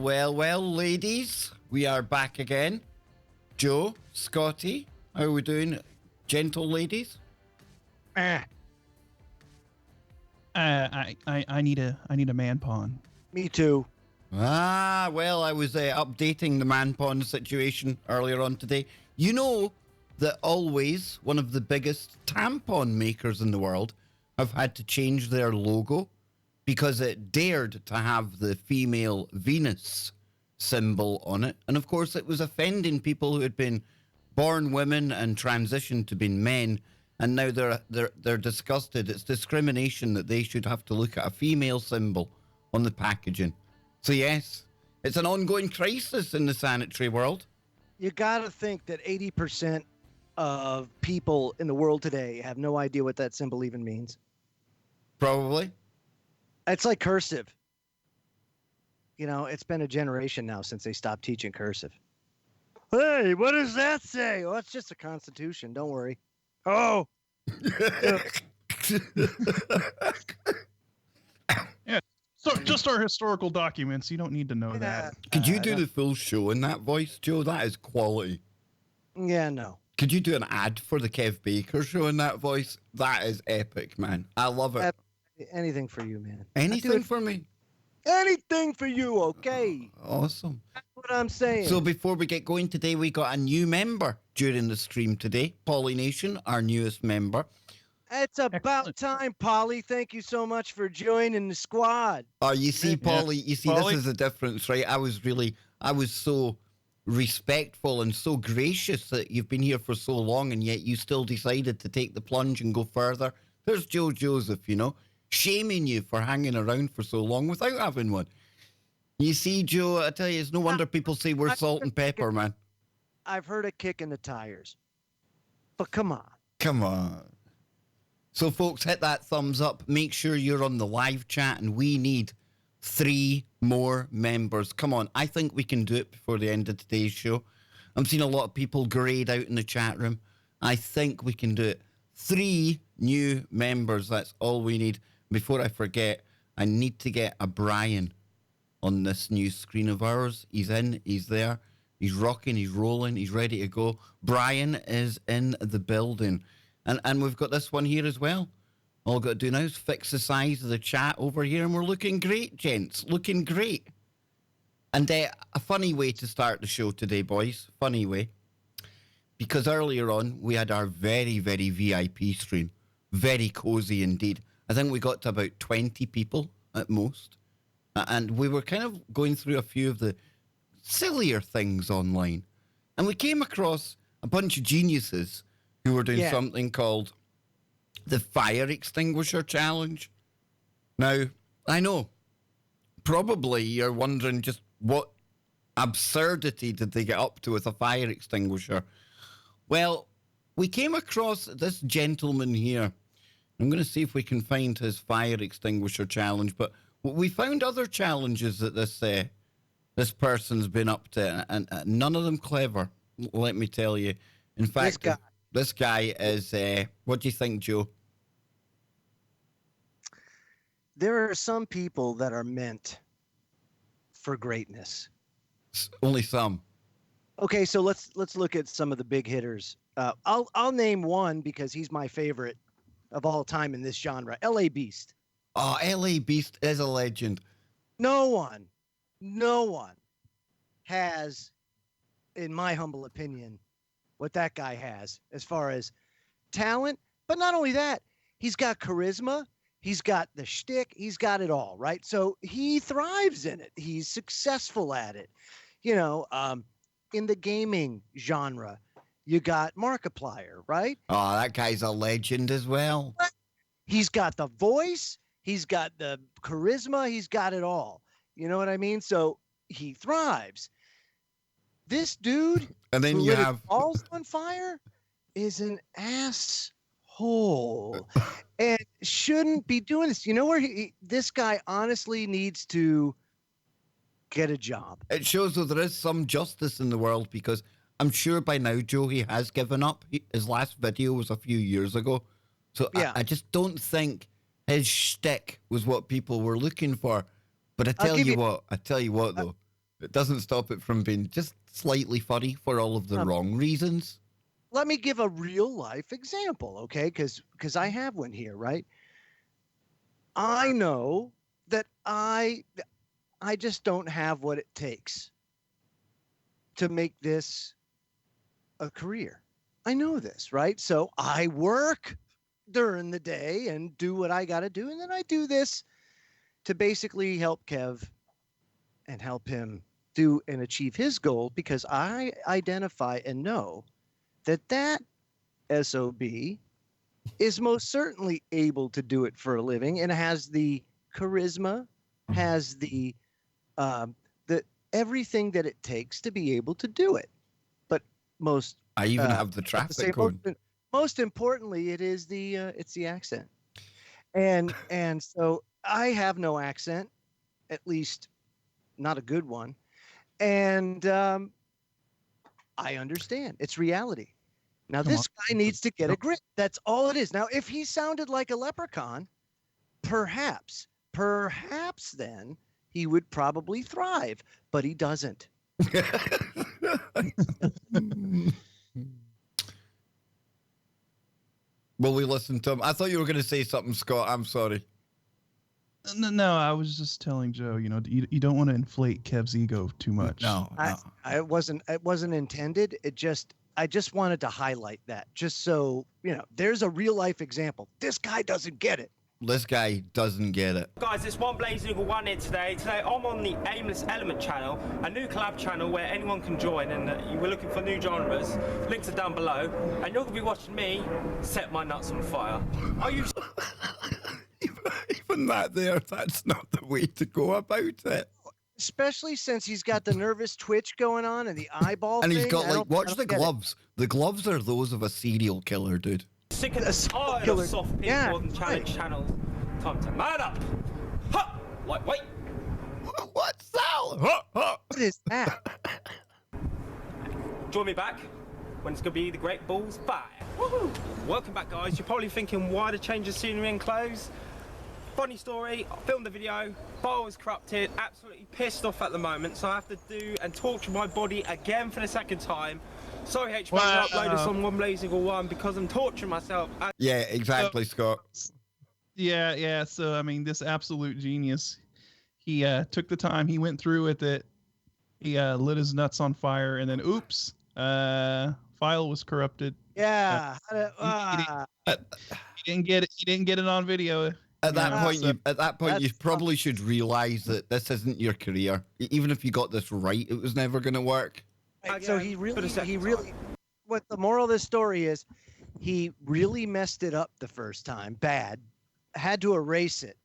Well, ladies, we are back again. Joe, Scotty, how are we doing, gentle ladies? I need a man pawn. Me too. Well, I was updating the man pond situation earlier on today. You know that Always, one of the biggest tampon makers in the world, have had to change their logo because it dared to have the female Venus symbol on it. And of course, it was offending people who had been born women and transitioned to being men. And now they're disgusted. It's discrimination that they should have to look at a female symbol on the packaging. So yes, it's an ongoing crisis in the sanitary world. You got to think that 80% of people in the world today have no idea what that symbol even means. Probably. It's like cursive. You know, it's been a generation now since they stopped teaching cursive. Hey, what does that say? Oh, it's just the Constitution. Don't worry. Oh. Yeah. So just our historical documents. You don't need to know that. Could you do the full show in that voice, Joe? That is quality. Yeah, no. Could you do an ad for the Kev Baker show in that voice? That is epic, man. I love it. Anything for you, man. Anything for me? Anything for you, okay? Awesome. That's what I'm saying. So before we get going today, we got a new member during the stream today. Polly Nation, our newest member. It's about time, Polly. Thank you so much for joining the squad. Oh, you see, Polly, Polly? This is the difference, right? I was so respectful and so gracious that you've been here for so long and yet you still decided to take the plunge and go further. There's Joe Joseph, you know, shaming you for hanging around for so long without having one. You see, Joe, I tell you, it's no wonder people say we're salt and pepper, man. I've heard a kick in the tires. But come on. Come on. So, folks, hit that thumbs up. Make sure you're on the live chat, and we need 3 more members. Come on, I think we can do it before the end of today's show. I'm seeing a lot of people grayed out in the chat room. I think we can do it. 3 new members, that's all we need. Before I forget, I need to get a Brian on this new screen of ours. He's in, he's there, he's rocking, he's rolling, he's ready to go. Brian is in the building. And we've got this one here as well. All we've got to do now is fix the size of the chat over here, and we're looking great, gents. Looking great. And a funny way to start the show today, boys. Funny way. Because earlier on, we had our very, very VIP stream. Very cozy indeed. I think we got to about 20 people at most. And we were kind of going through a few of the sillier things online. And we came across a bunch of geniuses who were doing something called the Fire Extinguisher Challenge. Now, I know, probably you're wondering just what absurdity did they get up to with a fire extinguisher. Well, we came across this gentleman here. I'm going to see if we can find his fire extinguisher challenge, but we found other challenges that this person's been up to, and none of them clever, let me tell you. In fact, this guy is, what do you think, Joe? There are some people that are meant for greatness. Only some. Okay, so let's look at some of the big hitters. I'll name one because he's my favorite of all time in this genre. L.A. Beast. Oh, L.A. Beast is a legend. No one has, in my humble opinion, what that guy has as far as talent. But not only that, he's got charisma. He's got the shtick. He's got it all, right? So he thrives in it. He's successful at it. You know, in the gaming genre, you got Markiplier, right? Oh, that guy's a legend as well. He's got the voice. He's got the charisma. He's got it all. You know what I mean? So he thrives. This dude, and then who you lit his have balls on fire, is an asshole and shouldn't be doing this. You know where this guy honestly needs to get a job. It shows that there is some justice in the world, because I'm sure by now, Joe, he has given up. His last video was a few years ago. So yeah. I just don't think his shtick was what people were looking for. But I tell you what though. It doesn't stop it from being just slightly funny for all of the wrong reasons. Let me give a real life example, okay? Because I have one here, right? I know that I just don't have what it takes to make this a career. I know this, right? So I work during the day and do what I got to do, and then I do this to basically help Kev and help him do and achieve his goal, because I identify and know that SOB is most certainly able to do it for a living and has the charisma, has the everything that it takes to be able to do it. But I even have the traffic code. Most importantly, it's the accent. And so I have no accent, at least not a good one. And I understand. It's reality. Now, this guy needs to get a grip. That's all it is. Now, if he sounded like a leprechaun, perhaps then he would probably thrive, but he doesn't. Will we listen to him? I thought you were going to say something, Scott. I'm sorry. No, I was just telling Joe, you don't want to inflate Kev's ego too much. No. It wasn't intended. I just wanted to highlight that, just so, there's a real life example. This guy doesn't get it. This guy doesn't get it. Guys, it's One Blazing Eagle 1 here today. Today I'm on the Aimless Element channel, a new collab channel where anyone can join, and we're looking for new genres. Links are down below, and you're going to be watching me set my nuts on fire. Are you... Even that's not the way to go about it. Especially since he's got the nervous twitch going on and the eyeball and thing. He's got, watch the gloves. The gloves are those of a serial killer, dude. Sick and tired of soft people on challenge channels. Time to man up. Ha! Wait. What's that? What is that? Join me back when it's going to be the Great Balls Fire. Woohoo! Welcome back, guys. You're probably thinking, why the change of scenery and clothes? Funny story, I filmed the video, bar was corrupted, absolutely pissed off at the moment, so I have to do and torture my body again for the second time. Sorry, H-Man, I'll upload this on One Blazing Eagle 1 because I'm torturing myself. Yeah, exactly, Scott. Yeah. So, I mean, this absolute genius, he took the time, he went through with it, he lit his nuts on fire, and then, oops, file was corrupted. Yeah. He didn't get it on video. At that point, you probably should realize that this isn't your career. Even if you got this right, it was never going to work. So he really, what the moral of this story is, he really messed it up the first time, bad, had to erase it.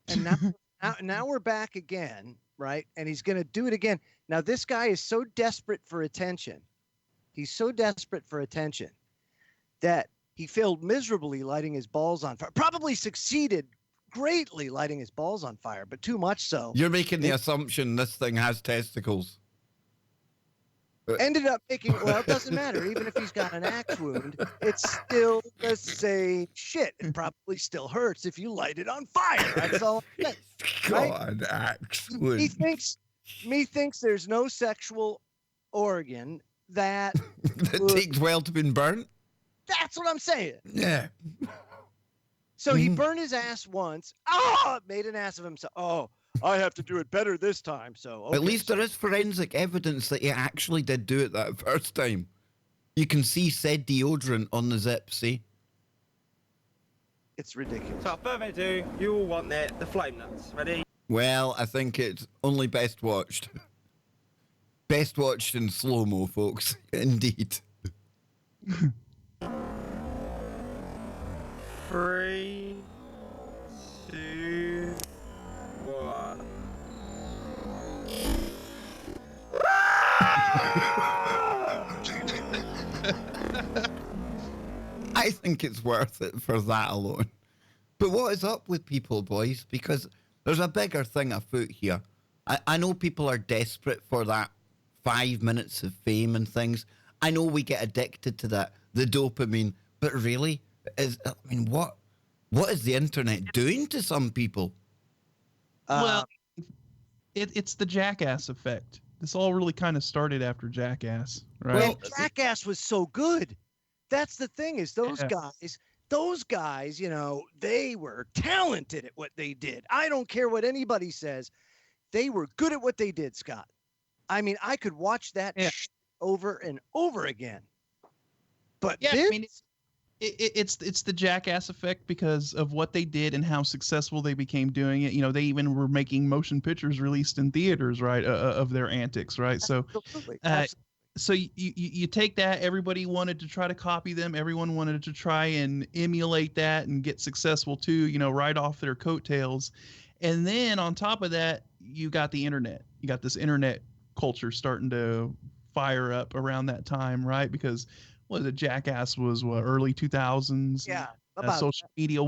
And now we're back again, right? And he's going to do it again. Now, this guy is so desperate for attention. He's so desperate for attention that he failed miserably lighting his balls on fire. Probably succeeded greatly lighting his balls on fire, but too much so. You're making the assumption this thing has testicles. Ended up making, well, it doesn't matter. Even if he's got an axe wound, it's still the same shit. It probably still hurts if you light it on fire. That's all I'm saying, right? God, axe wound. Me thinks there's no sexual organ that takes well to be burnt. That's what I'm saying. Yeah. So he burned his ass once. Oh, made an ass of himself. Oh, I have to do it better this time. So okay. At least there is forensic evidence that he actually did do it that first time. You can see said deodorant on the zip, see? It's ridiculous. So, without further ado, you all want the flame nuts. Ready? Well, I think it's only best watched. Best watched in slow-mo, folks. Indeed. 3, 2, 1. I think it's worth it for that alone. But what is up with people, boys? Because there's a bigger thing afoot here. I know people are desperate for that 5 minutes of fame and things. I know we get addicted to that, the dopamine. But really, what is the internet doing to some people? Well, it's the Jackass effect. This all really kind of started after Jackass, right? Well, And Jackass was so good. That's the thing is those guys, you know, they were talented at what they did. I don't care what anybody says. They were good at what they did, Scott. I mean, I could watch that over and over again. But yeah, this, I mean, it's the Jackass effect because of what they did and how successful they became doing it. You know, they even were making motion pictures released in theaters, right, of their antics, right? So, absolutely. so you take that. Everybody wanted to try to copy them. Everyone wanted to try and emulate that and get successful too. You know, right off their coattails. And then on top of that, you got the internet. You got this internet culture starting to fire up around that time, right? Because what was it? Jackass was what, early 2000s. Yeah, about social media.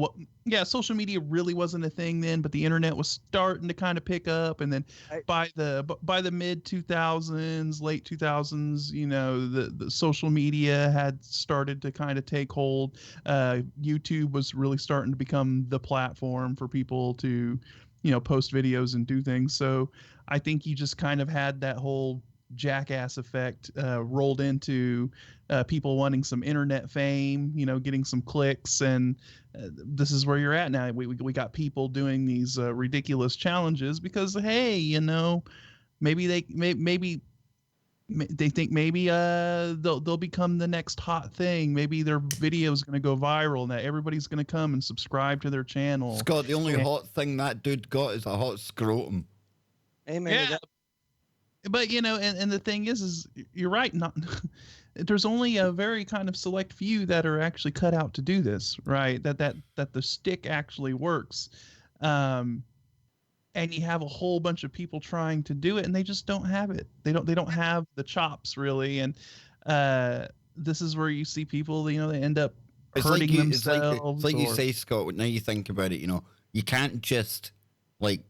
Social media really wasn't a thing then, but the internet was starting to kind of pick up. And then by the mid 2000s, late 2000s, you know, the social media had started to kind of take hold. YouTube was really starting to become the platform for people to, you know, post videos and do things. So I think you just kind of had that whole Jackass effect rolled into people wanting some internet fame, you know, getting some clicks, and this is where you're at now. We got people doing these ridiculous challenges because, hey, you know, maybe they think maybe they'll become the next hot thing. Maybe their video is going to go viral and that everybody's going to come and subscribe to their channel. Scott, the only hot thing that dude got is a hot scrotum. Amen to that. But you know, and the thing is you're right. Not there's only a very kind of select few that are actually cut out to do this, right? That the stick actually works, and you have a whole bunch of people trying to do it, and they just don't have it. They don't have the chops really, and this is where you see people, you know, they end up hurting themselves. It's like you say, Scott. Now you think about it, you know, you can't just like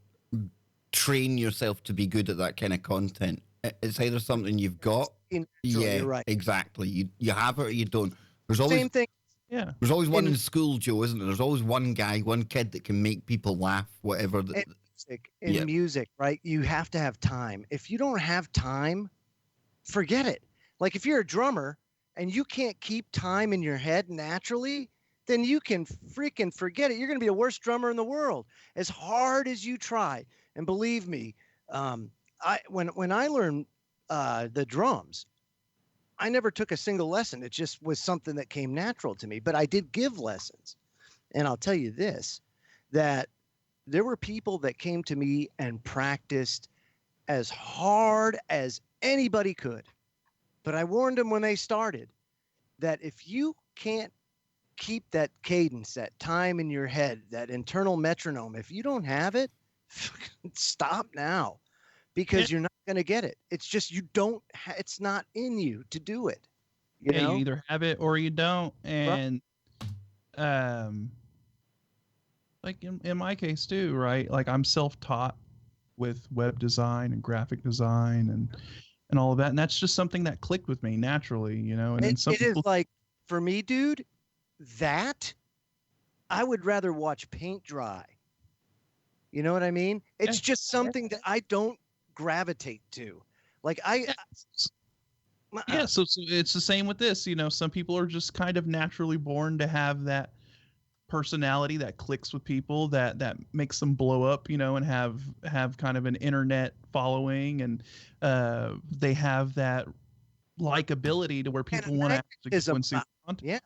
train yourself to be good at that kind of content. It's either something you've got. You're right. Exactly. You have it or you don't. There's always same thing. Yeah. There's always one in school, Joe, isn't there? There's always one guy, one kid that can make people laugh, whatever. Music, right? You have to have time. If you don't have time, forget it. Like if you're a drummer and you can't keep time in your head naturally, then you can freaking forget it. You're going to be the worst drummer in the world, as hard as you try. And believe me, when I learned the drums, I never took a single lesson. It just was something that came natural to me. But I did give lessons. And I'll tell you this, that there were people that came to me and practiced as hard as anybody could. But I warned them when they started that if you can't keep that cadence, that time in your head, that internal metronome, if you don't have it, stop now, because you're not going to get it. It's just you don't. It's not in you to do it. You know? You either have it or you don't. And like in my case too, right? Like I'm self-taught with web design and graphic design and all of that, and that's just something that clicked with me naturally, you know. And then some people, is like, for me, dude, that I would rather watch paint dry. You know what I mean? It's just something that I don't gravitate to. Like so it's the same with this. You know, some people are just kind of naturally born to have that personality that clicks with people, that makes them blow up, you know, and have kind of an internet following, and they have that likability to where people want to actually go and see content.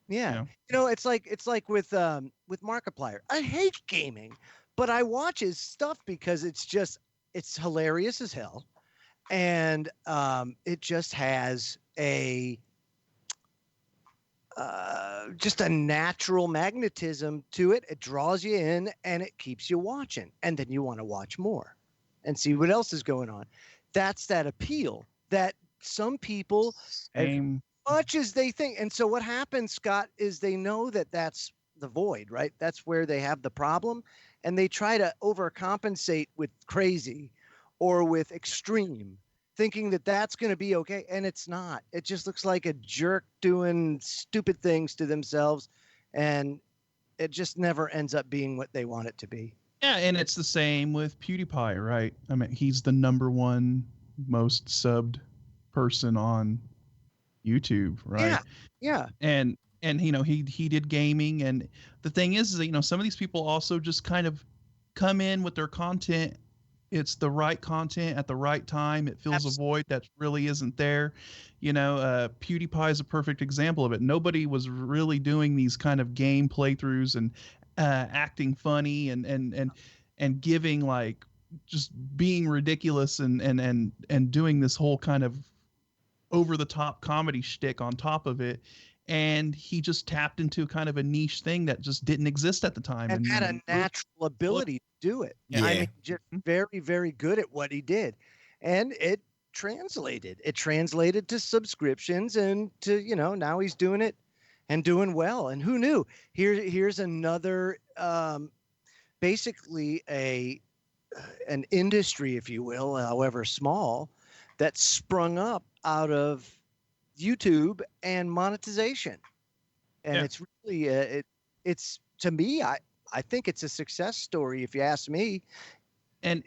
Yeah. You know, it's like with Markiplier. I hate gaming, but I watch his stuff because it's hilarious as hell, and it just has just a natural magnetism to it. It draws you in and it keeps you watching, and then you want to watch more and see what else is going on. That's that appeal that some people, as much as they think. And so what happens, Scott, is they know that that's the void, right? That's where they have the problem, and they try to overcompensate with crazy or with extreme, thinking that that's going to be okay, and it's not. It just looks like a jerk doing stupid things to themselves, and it just never ends up being what they want it to be. Yeah, and it's the same with PewDiePie, right? I mean, he's the number one most subbed person on YouTube, right? Yeah, yeah. And he did gaming, and the thing is that some of these people also just kind of come in with their content. It's the right content at the right time. It fills a void that really isn't there. PewDiePie is a perfect example of it. Nobody was really doing these kind of game playthroughs and acting funny and giving like just being ridiculous and doing this whole kind of over the top comedy shtick on top of it. And he just tapped into kind of a niche thing that just didn't exist at the time. And had a natural ability to do it. Yeah. I mean, just very, very good at what he did. And it translated. It translated to subscriptions and to, now he's doing it and doing well. And who knew? Here's another basically an industry, if you will, however small, that sprung up out of YouTube and monetization. And it's really it's to me, I think it's a success story if you ask me. And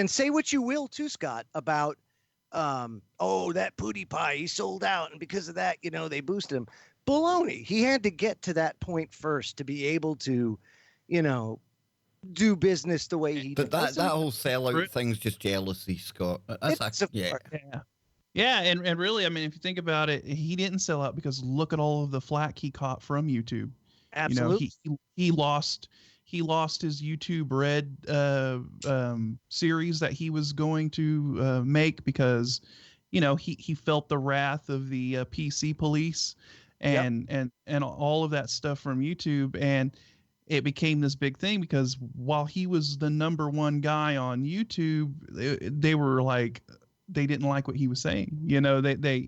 say what you will too, Scott, about that PewDiePie, he sold out, and because of that, they boosted him. Baloney. He had to get to that point first to be able to, do business the way he did. But that whole sellout thing's just jealousy, Scott. Yeah, and really, I mean, if you think about it, he didn't sell out because look at all of the flack he caught from YouTube. Absolutely. He lost his YouTube Red series that he was going to make because he felt the wrath of the PC police and all of that stuff from YouTube, and it became this big thing because while he was the number one guy on YouTube, they were like, they didn't like what he was saying.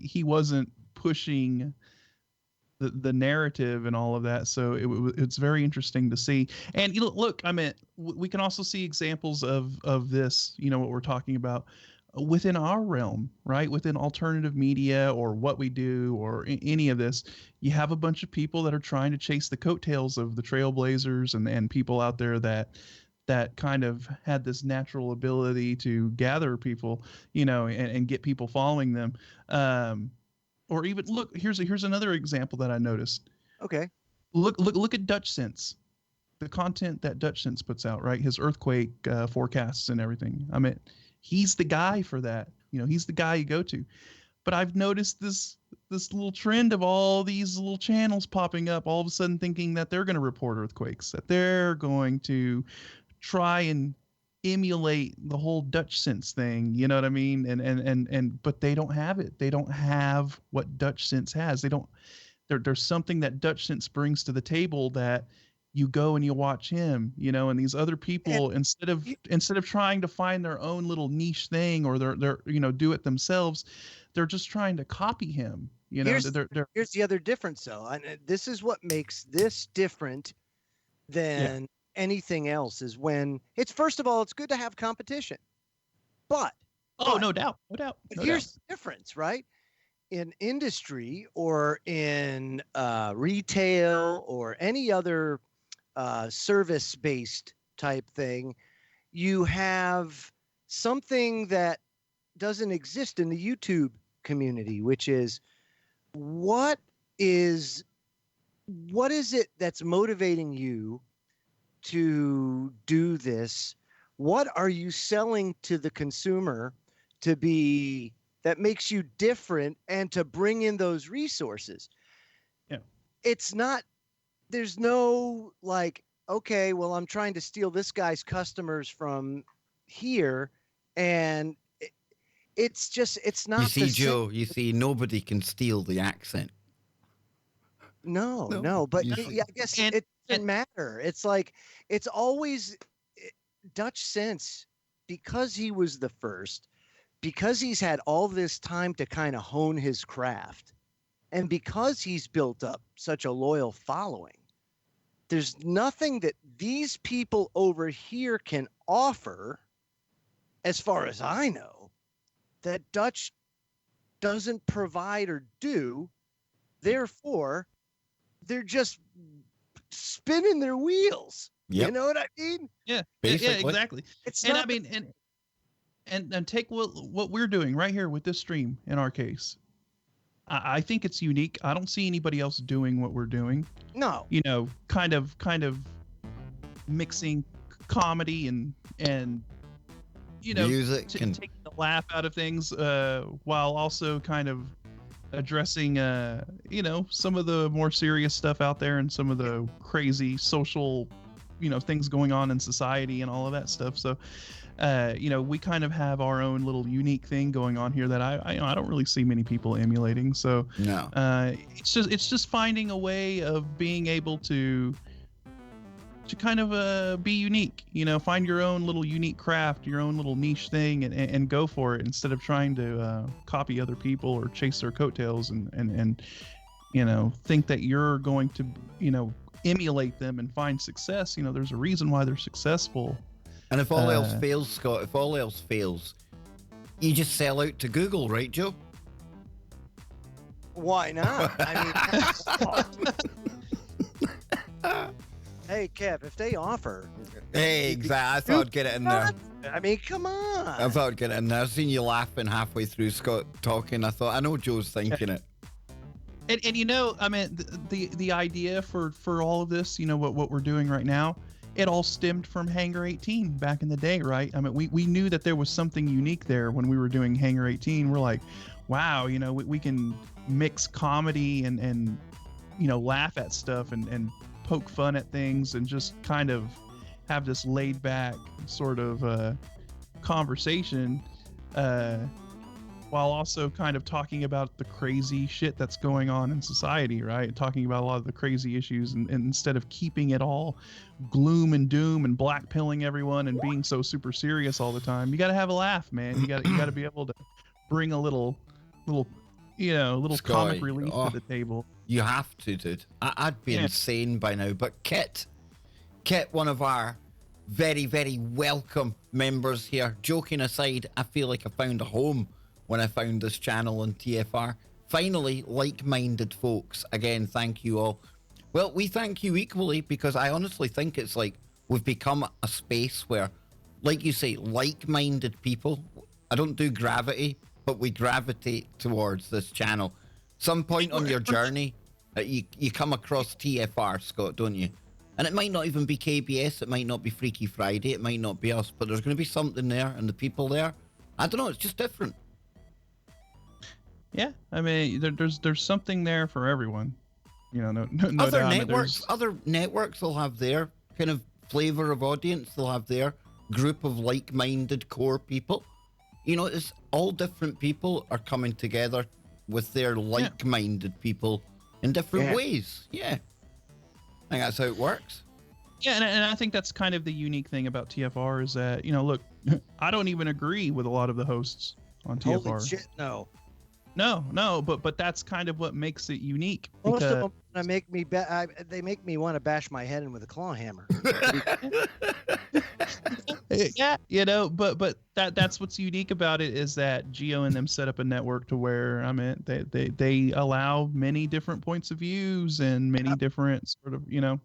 He wasn't pushing the narrative and all of that. So it's very interesting to see. And look, I mean, we can also see examples of this, what we're talking about within our realm, right? Within alternative media or what we do or any of this, you have a bunch of people that are trying to chase the coattails of the trailblazers and people out there that kind of had this natural ability to gather people, and get people following them. Or even look, here's another example that I noticed. Okay. Look at Dutch Sense, the content that Dutch Sense puts out, right? His earthquake forecasts and everything. I mean, he's the guy for that. He's the guy you go to. But I've noticed this little trend of all these little channels popping up all of a sudden thinking that they're going to report earthquakes, that they're going to try and emulate the whole Dutch Sense thing, you know what I mean? And but they don't have it. They don't have what Dutch Sense has. There's something that Dutch Sense brings to the table that you go and you watch him, and these other people, instead of trying to find their own little niche thing or their do it themselves, they're just trying to copy him. Here's the other difference though. And this is what makes this different than anything else, is when it's, first of all, it's good to have competition. But no doubt. Here's the difference, right? In industry or in retail or any other service-based type thing, you have something that doesn't exist in the YouTube community, which is what is it that's motivating you to do this? What are you selling to the consumer to be that makes you different and to bring in those resources? Yeah. It's not, there's no like, okay, well, I'm trying to steal this guy's customers from here. And it's just, it's not. You see, Joe, nobody can steal the accent. No, but I guess it doesn't matter. It's like, it's always Dutch Sense, because he was the first, because he's had all this time to kind of hone his craft, and because he's built up such a loyal following, there's nothing that these people over here can offer, as far as I know, that Dutch doesn't provide or do. Therefore, they're just spinning their wheels. Yep. You know what I mean? Yeah, Basically. yeah, exactly. It's And not I mean, and take what we're doing right here with this stream. In our case, I think it's unique. I don't see anybody else doing what we're doing. no. You know, kind of mixing comedy and you know, Music and taking the laugh out of things, while also kind of addressing, you know, some of the more serious stuff out there and some of the crazy social, you know, things going on in society and all of that stuff. So, you know, we kind of have our own little unique thing going on here that I don't really see many people emulating. So, no. it's just finding a way of being able to kind of be unique, you know, find your own little unique craft, your own little niche thing, and go for it instead of trying to copy other people or chase their coattails and you know, think that you're going to, you know, emulate them and find success. You know, there's a reason why they're successful. And if all else fails, Scott, if all else fails, you just sell out to Google, right, Joe? Why not? I mean, hey, Kev, if they offer. Hey, exactly. I thought I'd get it in there. I mean, come on. I thought I'd get it in there. I've seen you laughing halfway through Scott talking. I thought, I know Joe's thinking it. And you know, I mean, the idea for all of this, you know, what we're doing right now, it all stemmed from Hangar 18 back in the day, right? I mean, we knew that there was something unique there when we were doing Hangar 18. We're like, wow, you know, we can mix comedy and you know, laugh at stuff and poke fun at things and just kind of have this laid back sort of conversation, while also kind of talking about the crazy shit that's going on in society, right? Talking about a lot of the crazy issues, and instead of keeping it all gloom and doom and black pilling everyone and being so super serious all the time, you got to have a laugh, man. You got to be able to bring a little you know, little Scott, comic relief to the table. You have to, dude. I'd be insane by now. But Kit, one of our very, very welcome members here. Joking aside, I feel like I found a home when I found this channel on TFR. Finally, like-minded folks. Again, thank you all. Well, we thank you equally, because I honestly think it's like we've become a space where, like you say, like-minded people. I don't do gravity, but we gravitate towards this channel. Some point on your journey, you come across TFR, Scott, don't you? And it might not even be KBS, it might not be Freaky Friday, it might not be us, but there's going to be something there, and the people there, I don't know, it's just different. Yeah, I mean, there's something there for everyone. You know, no Other doubt. networks, other networks will have their kind of flavor of audience. They'll have their group of like-minded core people. You know, it's all different people are coming together with their like-minded people in different ways. Yeah, I think that's how it works. Yeah, and I think that's kind of the unique thing about TFR is that, you know, look, I don't even agree with a lot of the hosts on TFR. Holy shit, no. No, but that's kind of what makes it unique. Most of them make me they make me want to bash my head in with a claw hammer. Yeah, you know, but that's what's unique about it is that Geo and them set up a network to where, I mean, they allow many different points of views and many different sort of, you know,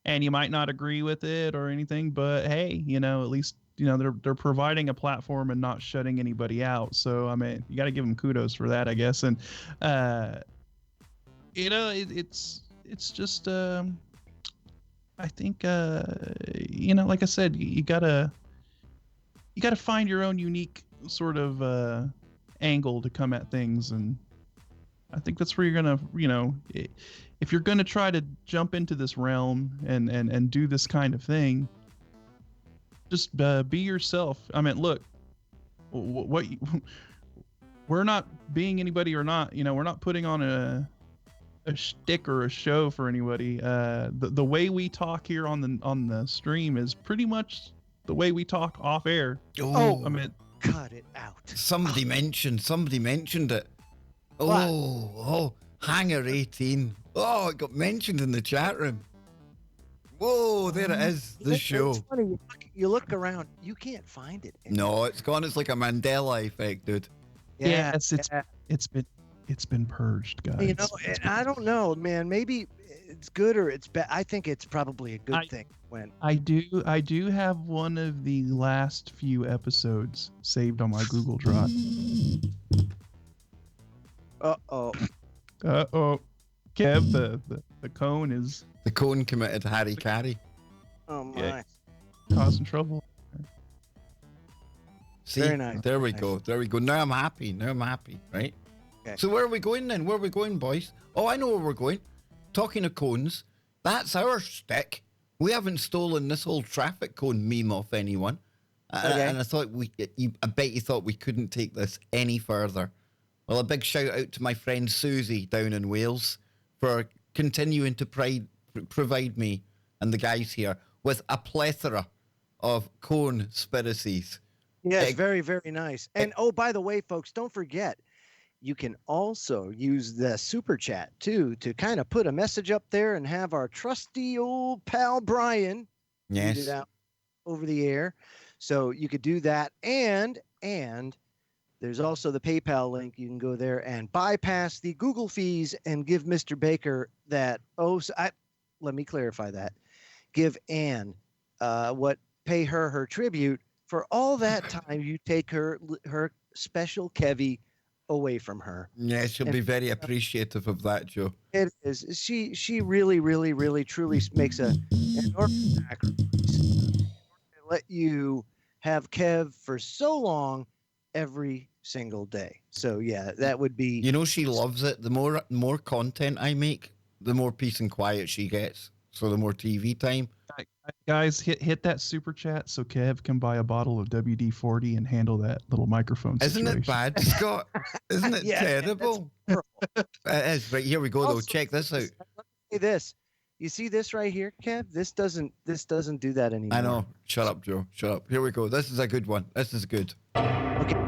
and you might not agree with it or anything, but hey, you know, at least, you know, they're providing a platform and not shutting anybody out. So I mean, you got to give them kudos for that, I guess. And you know, it's just I think you know, like I said, you gotta find your own unique sort of angle to come at things, and I think that's where you're gonna, you know, if you're gonna try to jump into this realm and do this kind of thing, just be yourself. I mean, look, we're not being anybody or not, you know, we're not putting on a shtick or a show for anybody. The way we talk here on the stream is pretty much the way we talk off air. Oh, I mean, cut it out. Somebody mentioned it. What? Oh, Hangar 18. Oh, it got mentioned in the chat room. Whoa, there it is, the show. It's funny, you look around, you can't find it. No, it's gone. It's like a Mandela effect, dude. yeah, it's been It's been purged, guys. You know, and I don't know, man. Maybe it's good or it's bad. I think it's probably a good thing. When I do have one of the last few episodes saved on my Google Drive. Uh-oh. Kev, the cone is The cone committed Harry Carey. Oh my. Yeah. causing trouble. See, Very nice. there we Nice. go. There we go. Now I'm happy. Right? Okay. So where are we going then? Where are we going, boys? Oh, I know where we're going. Talking of cones, that's our stick. We haven't stolen this whole traffic cone meme off anyone. Okay. And I thought I bet you thought we couldn't take this any further. Well, a big shout out to my friend Susie down in Wales for continuing to provide me and the guys here with a plethora of cone conspiracies. Yes, very, very nice. And oh, by the way, folks, don't forget, you can also use the super chat too to kind of put a message up there and have our trusty old pal Brian read it Yes. out over the air. So you could do that, and there's also the PayPal link. You can go there and bypass the Google fees and give Mr. Baker that. Let me clarify that. Give Ann pay her tribute for all that time you take her special Kevy away from her. Yes, she'll be very appreciative of that, Joe. It is. She really, really, really, truly makes an enormous sacrifice to let you have Kev for so long every single day. So yeah, that would be. You know, she loves it. The more content I make, the more peace and quiet she gets. So the more TV time. Guys, hit that super chat so Kev can buy a bottle of WD-40 and handle that little microphone situation. Isn't it bad, Scott? Isn't it Yeah, terrible? It is. Right, here we go, though. Also, Check this out. Say this. You see this right here, Kev? This doesn't do that anymore. I know. Shut up, Joe. Shut up. Here we go. This is a good one. This is good. Okay.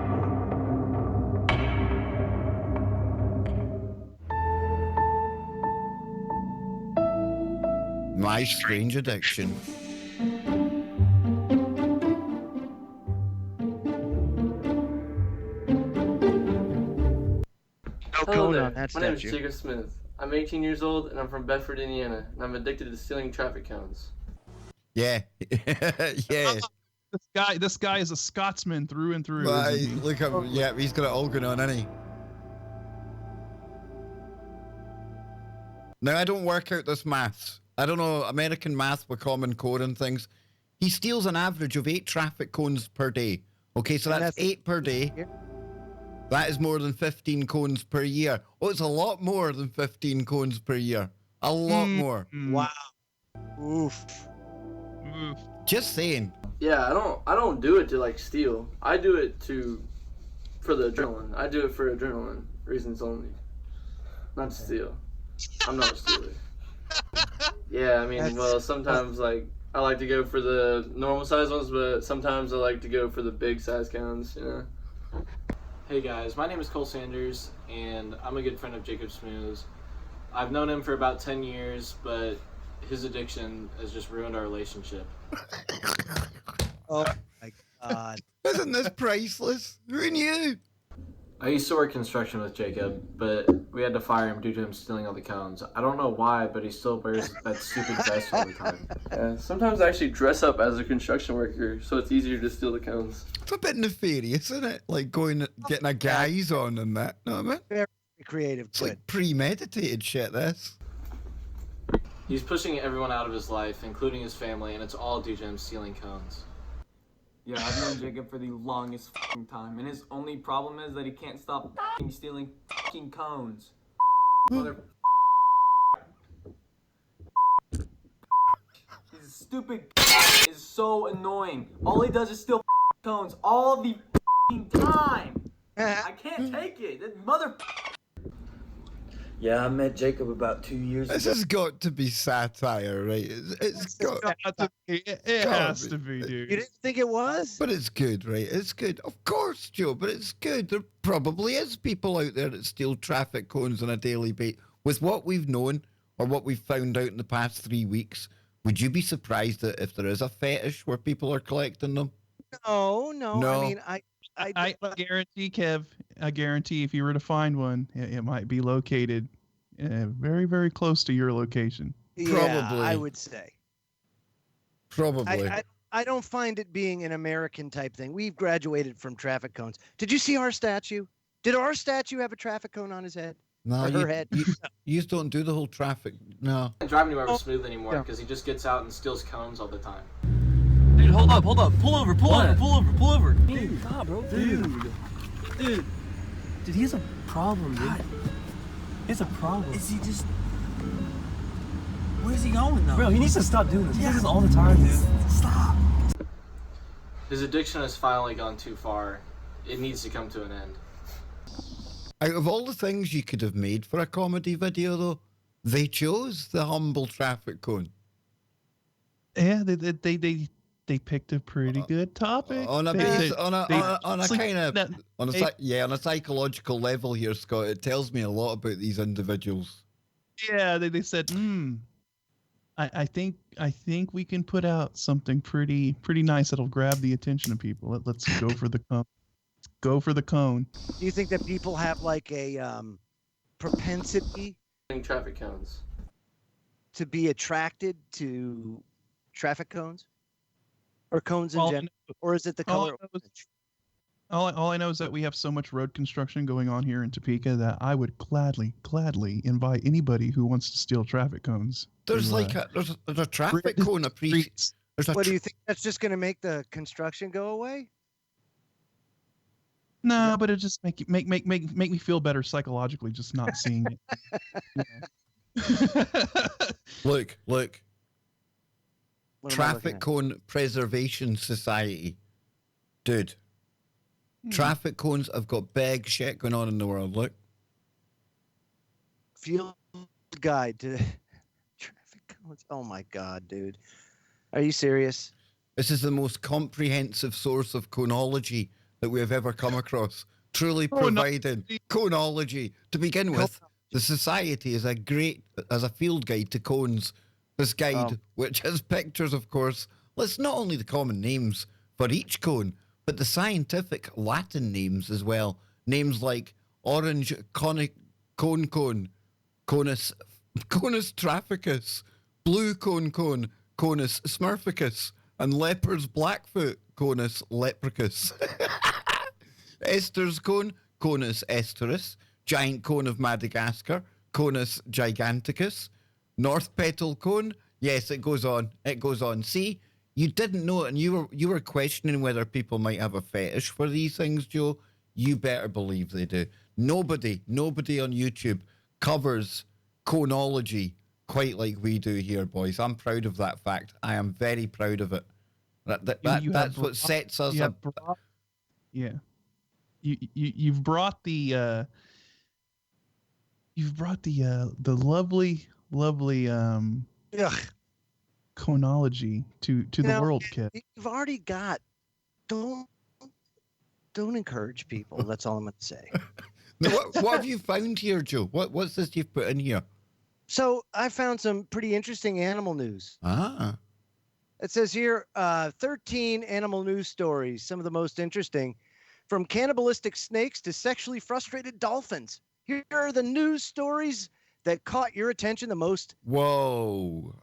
My strange addiction. No Hello cone there. on that My name is statue. Jacob Smith. I'm 18 years old and I'm from Bedford, Indiana, and I'm addicted to stealing traffic cones. Yeah. Yeah. This guy is a Scotsman through and through. Right, Isn't he? look at him. Yeah, he's got it all going on, hasn't he? Now, I don't work out this maths. I don't know American math with Common Core and things. He steals an average of 8 traffic cones per day. Okay, so And that's 8 per day. That is more than 15 cones per year. Oh, it's a lot more than 15 cones per year. A lot more. Wow. Oof. Oof. Just saying. Yeah, I don't do it to like steal. I do it for the adrenaline. I do it for adrenaline reasons only. Not to steal. I'm not a stealer. Yeah, I mean, well, sometimes like I like to go for the normal size ones, but sometimes I like to go for the big size cones, you know. Hey guys, my name is Cole Sanders, and I'm a good friend of Jacob Smooth's. I've known him for about 10 years, but his addiction has just ruined our relationship. Oh my God. Isn't this priceless? Who knew? I used to work construction with Jacob, but we had to fire him due to him stealing all the cones. I don't know why, but he still wears that stupid vest all the time. Yeah, sometimes I actually dress up as a construction worker, so it's easier to steal the cones. It's a bit nefarious, isn't it? Like getting a guise on and that. Know what I mean? Very creative. It's Good. like premeditated shit, this. He's pushing everyone out of his life, including his family, and it's all due to him stealing cones. Yeah, I've known Jacob for the longest f***ing time, and his only problem is that he can't stop f***ing stealing f***ing cones. Mother. He's a stupid. Is so annoying. All he does is steal f***ing cones all the f***ing time. I can't take it. That mother. Yeah, I met Jacob about 2 years This ago. has got to be satire, right? It's got, It has to be, dude. You didn't think it was? but it's good, right? It's good, of course, Joe. But it's good. There probably is people out there that steal traffic cones on a daily basis. With what we've known or what we've found out in the past 3 weeks, would you be surprised that if there is a fetish where people are collecting them? No. No. I mean, I guarantee, Kev. I guarantee, if you were to find one, it might be located very, very close to your location. Yeah, Probably. I would say. Probably. I don't find it being an American type thing. We've graduated from traffic cones. Did you see our statue? Did our statue have a traffic cone on his head? No, Or her head? you just don't do the whole traffic. No. Can't drive anywhere with Smooth anymore because he just gets out and steals cones all the time. Dude, hold up. Pull over. Pull over. Dude, stop, bro. Dude, he has a problem, dude. He has a problem. Is he just... Where's he going, though? Bro, he needs to stop doing this. He does this all the time, dude. Stop. His addiction has finally gone too far. It needs to come to an end. Out of all the things you could have made for a comedy video, though, they chose the humble traffic cone. Yeah, they picked a pretty good topic. On a psychological level here, Scott, it tells me a lot about these individuals. Yeah, they said, I think we can put out something pretty nice that'll grab the attention of people. Let's go for the cone. Go for the cone. Do you think that people have like a propensity Traffic cones. to be attracted to traffic cones? Or cones in general? Or is it the color? All I know is that we have so much road construction going on here in Topeka that I would gladly invite anybody who wants to steal traffic cones. There's there's a traffic cone streets. What do you think? That's just going to make the construction go away? No, but it just make me feel better psychologically just not seeing it. Look. What am I Traffic looking at? Cone Preservation Society. Dude. Traffic cones have got big shit going on in the world. Look. Field guide to traffic cones. Oh my God, dude. Are you serious? This is the most comprehensive source of conology that we have ever come across. Truly providing conology. To begin with, the society is as a field guide to cones. This guide, which has pictures, of course, lists not only the common names for each cone, but the scientific Latin names as well. Names like orange cone, conus traficus, blue cone, conus smurficus, and leopard's blackfoot, conus lepricus. Esther's cone, conus esterus, giant cone of Madagascar, conus giganticus, North petal cone. Yes, it goes on. It goes on. See, you didn't know it, and you were questioning whether people might have a fetish for these things, Joe. You better believe they do. Nobody on YouTube covers conology quite like we do here, boys. I'm proud of that fact. I am very proud of it. That's what sets us up. Yeah. You've brought the lovely conology to the world, kid. You've already got. Don't encourage people. That's all I'm going to say. Now, what have you found here, Joe? What's this you've put in here? So I found some pretty interesting animal news. Ah. It says here 13 animal news stories, some of the most interesting, from cannibalistic snakes to sexually frustrated dolphins. Here are the news stories that caught your attention the most. Whoa.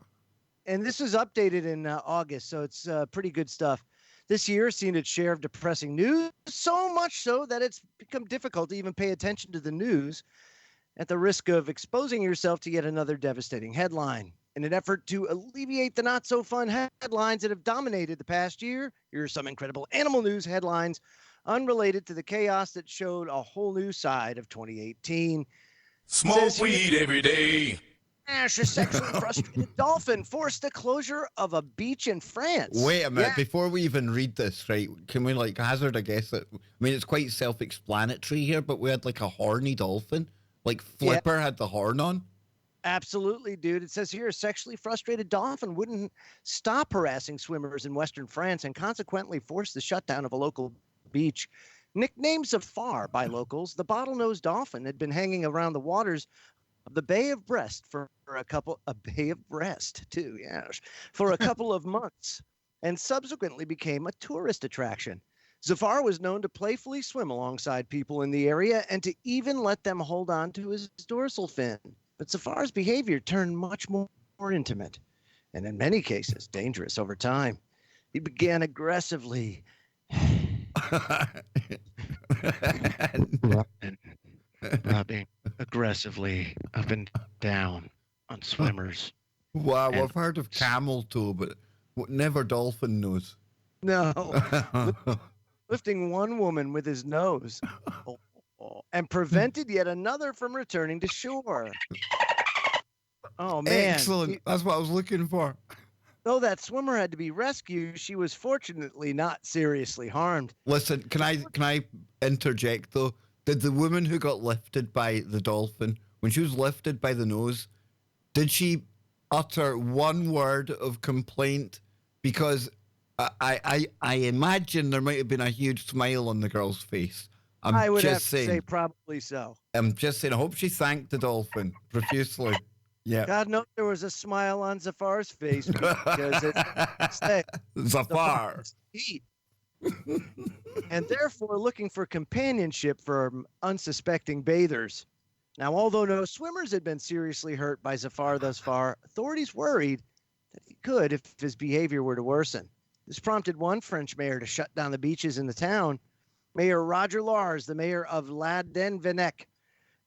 And this was updated in August, so it's pretty good stuff. This year has seen its share of depressing news, so much so that it's become difficult to even pay attention to the news at the risk of exposing yourself to yet another devastating headline. In an effort to alleviate the not-so-fun headlines that have dominated the past year, here are some incredible animal news headlines unrelated to the chaos that showed a whole new side of 2018. Smoke weed every day. Ash, a sexually frustrated dolphin, forced the closure of a beach in France. Wait a minute, Yeah. before we even read this, right, can we hazard a guess that, I mean, it's quite self-explanatory here, but we had a horny dolphin, Flipper had the horn on. Absolutely, dude. It says here a sexually frustrated dolphin wouldn't stop harassing swimmers in Western France and consequently forced the shutdown of a local beach. Nicknamed Zafar by locals, the bottlenose dolphin had been hanging around the waters of the Bay of Brest for a couple of months, and subsequently became a tourist attraction. Zafar was known to playfully swim alongside people in the area and to even let them hold on to his dorsal fin. But Zafar's behavior turned much more intimate, and in many cases, dangerous over time. He began aggressively rubbing aggressively up and down on swimmers. Wow, And- I've heard of camel toe, but never dolphin nose. No, lifting one woman with his nose and prevented yet another from returning to shore. Oh, man. Excellent. That's what I was looking for. Though that swimmer had to be rescued, she was fortunately not seriously harmed. Listen, can I interject though? Did the woman who got lifted by the dolphin, when she was lifted by the nose, did she utter one word of complaint? Because I imagine there might have been a huge smile on the girl's face. I would have just to saying. say probably so. I'm just saying. I hope she thanked the dolphin profusely. Yeah. God knows there was a smile on Zafar's face because it's Zafar. Heat. And therefore looking for companionship from unsuspecting bathers. Now, although no swimmers had been seriously hurt by Zafar thus far, authorities worried that he could if his behavior were to worsen. This prompted one French mayor to shut down the beaches in the town. Mayor Roger Lars, the mayor of La Denvenec,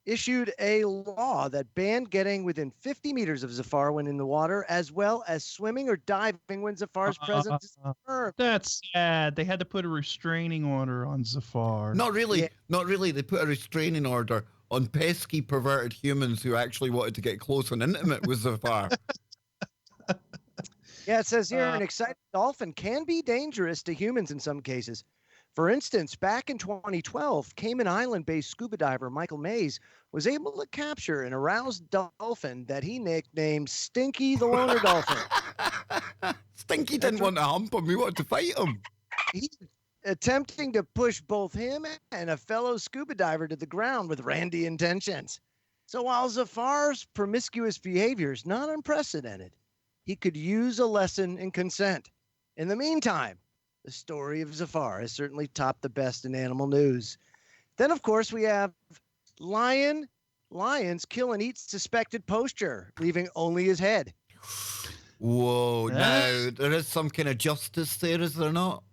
issued a law that banned getting within 50 meters of Zafar when in the water, as well as swimming or diving when Zafar's presence is confirmed. That's sad. They had to put a restraining order on Zafar. Not really. Yeah. Not really. They put a restraining order on pesky, perverted humans who actually wanted to get close and intimate with Zafar. Yeah, it says here an excited dolphin can be dangerous to humans in some cases. For instance, back in 2012, Cayman Island-based scuba diver Michael Mays was able to capture an aroused dolphin that he nicknamed Stinky the Loner Dolphin. Stinky didn't want to hump him. He wanted to fight him. He attempting to push both him and a fellow scuba diver to the ground with randy intentions. So while Zafar's promiscuous behavior is not unprecedented, he could use a lesson in consent. In the meantime, the story of Zafar has certainly topped the best in animal news. Then, of course, we have lions kill and eat suspected poacher, leaving only his head. Whoa, now there is some kind of justice there, is there not?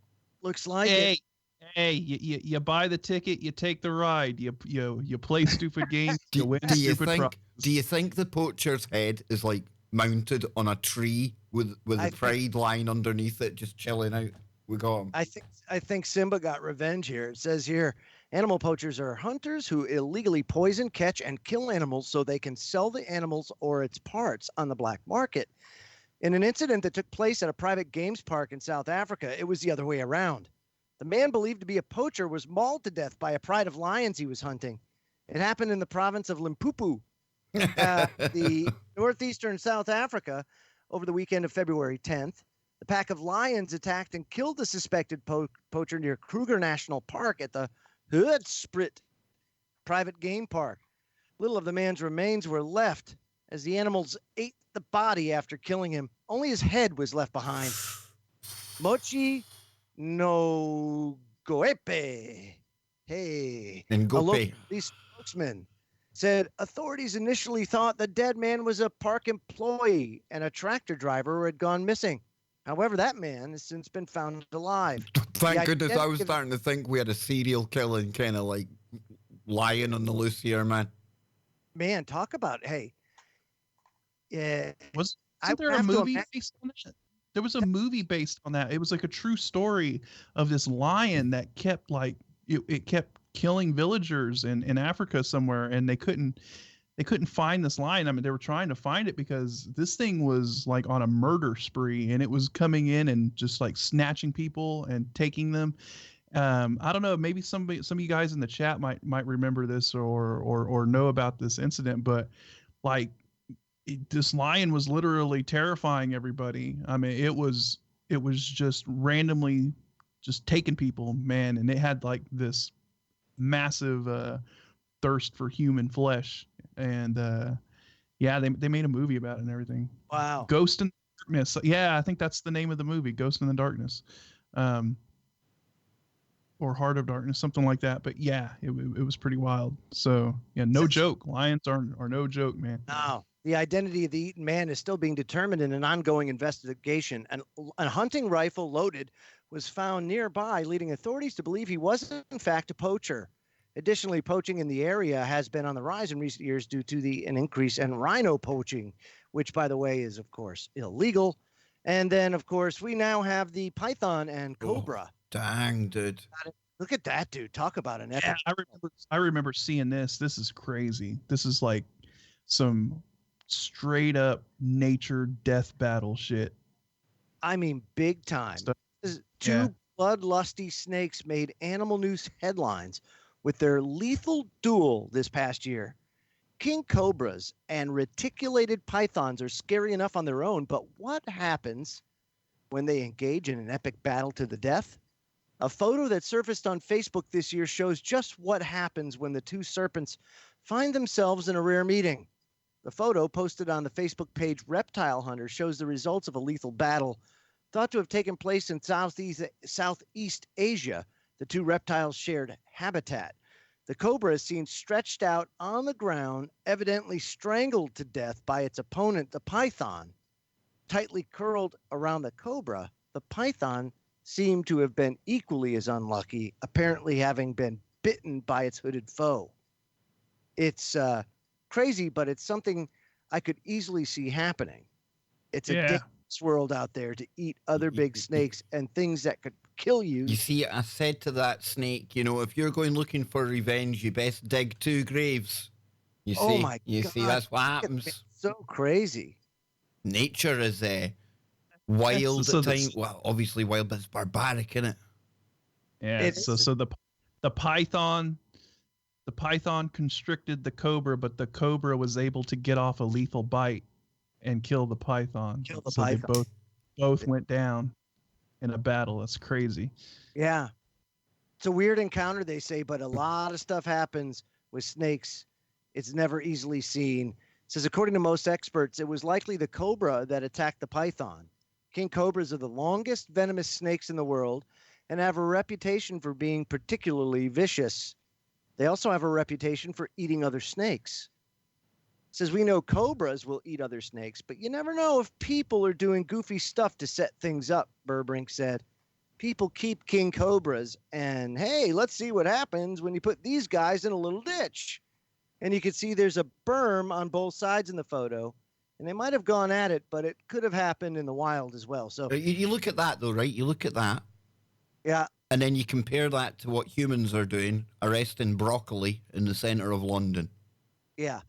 Looks like Hey, it. hey, you buy the ticket, you take the ride, you play stupid games, you win stupid prizes. Do you think the poacher's head is like mounted on a tree with a pride line underneath it, just chilling out? We got him. I think Simba got revenge here. It says here, animal poachers are hunters who illegally poison, catch, and kill animals so they can sell the animals or its parts on the black market. In an incident that took place at a private games park in South Africa, it was the other way around. The man believed to be a poacher was mauled to death by a pride of lions he was hunting. It happened in the province of Limpopo, the northeastern South Africa, over the weekend of February 10th. The pack of lions attacked and killed the suspected poacher near Kruger National Park at the Hoedspruit private game park. Little of the man's remains were left as the animals ate the body after killing him. Only his head was left behind. Mochi no Goepe. Hey. And A local Gope. police spokesman said authorities initially thought the dead man was a park employee and a tractor driver who had gone missing. However, that man has since been found alive. Thank goodness. I was identity- starting to think we had a serial killing kind of like lying on the loose here, man. Man, talk about, hey. Yeah. Wasn't I there a have to movie imagine- based on that? There was a movie based on that. It was like a true story of this lion that kept it kept killing villagers in Africa somewhere, and they couldn't find this lion. I mean, they were trying to find it because this thing was like on a murder spree, and it was coming in and just like snatching people and taking them. I don't know. Maybe some of you guys in the chat might remember this or know about this incident, but like this lion was literally terrifying everybody. I mean, it was just randomly just taking people, man, and it had like this massive thirst for human flesh, and yeah, they made a movie about it and everything. Wow. Ghost in the Darkness. Yeah, I think that's the name of the movie, Ghost in the Darkness. What or Heart of Darkness, something like that. But yeah, it was pretty wild. So yeah, no joke. Lions are no joke, man. No, the identity of the eaten man is still being determined in an ongoing investigation. A hunting rifle loaded was found nearby, leading authorities to believe he was in fact a poacher. Additionally, poaching in the area has been on the rise in recent years due to an increase in rhino poaching, which, by the way, is, of course, illegal. And then, of course, we now have the python and cobra. Oh, dang, dude. Look at that, dude. Talk about an epic. Yeah, I remember seeing this. This is crazy. This is like some straight up nature death battle shit. I mean, big time. Two bloodlusty snakes made animal news headlines with their lethal duel this past year. King cobras and reticulated pythons are scary enough on their own, but what happens when they engage in an epic battle to the death? A photo that surfaced on Facebook this year shows just what happens when the two serpents find themselves in a rare meeting. The photo, posted on the Facebook page Reptile Hunter, shows the results of a lethal battle thought to have taken place in Southeast Asia. The two reptiles shared habitat. The cobra is seen stretched out on the ground, evidently strangled to death by its opponent, the python. Tightly curled around the cobra, the python seemed to have been equally as unlucky, apparently having been bitten by its hooded foe. It's crazy, but it's something I could easily see happening. It's a dangerous world out there to eat other big snakes and things that could kill you. You see, I said to that snake, you know, if you're going looking for revenge, you best dig 2 graves. You see, oh my God. See, that's what happens. It's so crazy. Nature is wild at times. Well, obviously wild, but it's barbaric, isn't it? Yeah. So the python constricted the cobra, but the cobra was able to get off a lethal bite and kill the python. They both went down in a battle. That's crazy. Yeah. It's a weird encounter, they say, but a lot of stuff happens with snakes. It's never easily seen. It says, according to most experts, it was likely the cobra that attacked the python. King cobras are the longest venomous snakes in the world and have a reputation for being particularly vicious. They also have a reputation for eating other snakes. It says, we know cobras will eat other snakes, but you never know if people are doing goofy stuff to set things up, Burbrink said. People keep king cobras, and hey, let's see what happens when you put these guys in a little ditch. And you can see there's a berm on both sides in the photo, and they might have gone at it, but it could have happened in the wild as well. So you look at that, though, right? You look at that. Yeah. And then you compare that to what humans are doing, arresting broccoli in the center of London. Yeah.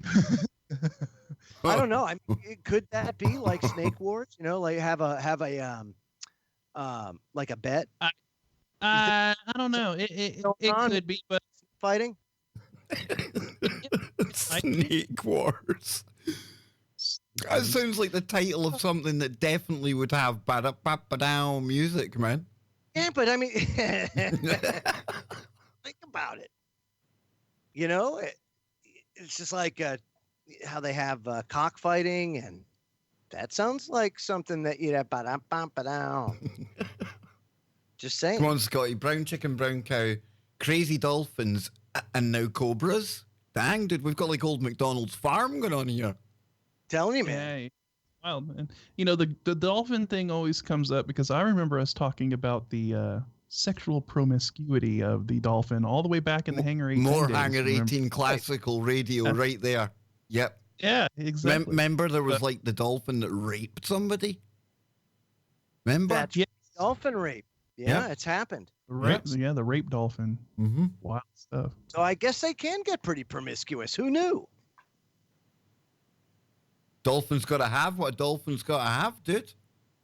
I don't know. I mean, could that be like Snake Wars? You know, like have a like a bet. I don't know. It could be, but fighting. Snake Wars. That sounds like the title of something that definitely would have ba-da-ba-ba-dow music, man. Yeah, but I mean, think about it. You know, it's just like how they have cockfighting, and that sounds like something that you'd have ba-da-ba-ba-dow. Just saying. Come on, Scotty. Brown chicken, brown cow, crazy dolphins, and now cobras. Dang, dude, we've got like old McDonald's farm going on here. Telling you, man. Yeah, wild, man. You know, the dolphin thing always comes up because I remember us talking about the sexual promiscuity of the dolphin all the way back in the Hangar 18 More days, Hangar 18 remember? classical radio right there. Yep. Yeah, exactly. Remember there was like the dolphin that raped somebody? Remember? That's dolphin rape. Yeah, it's happened. The rape dolphin. Mm-hmm. Wild stuff. So I guess they can get pretty promiscuous. Who knew? Dolphin's got to have what a dolphin's got to have, dude.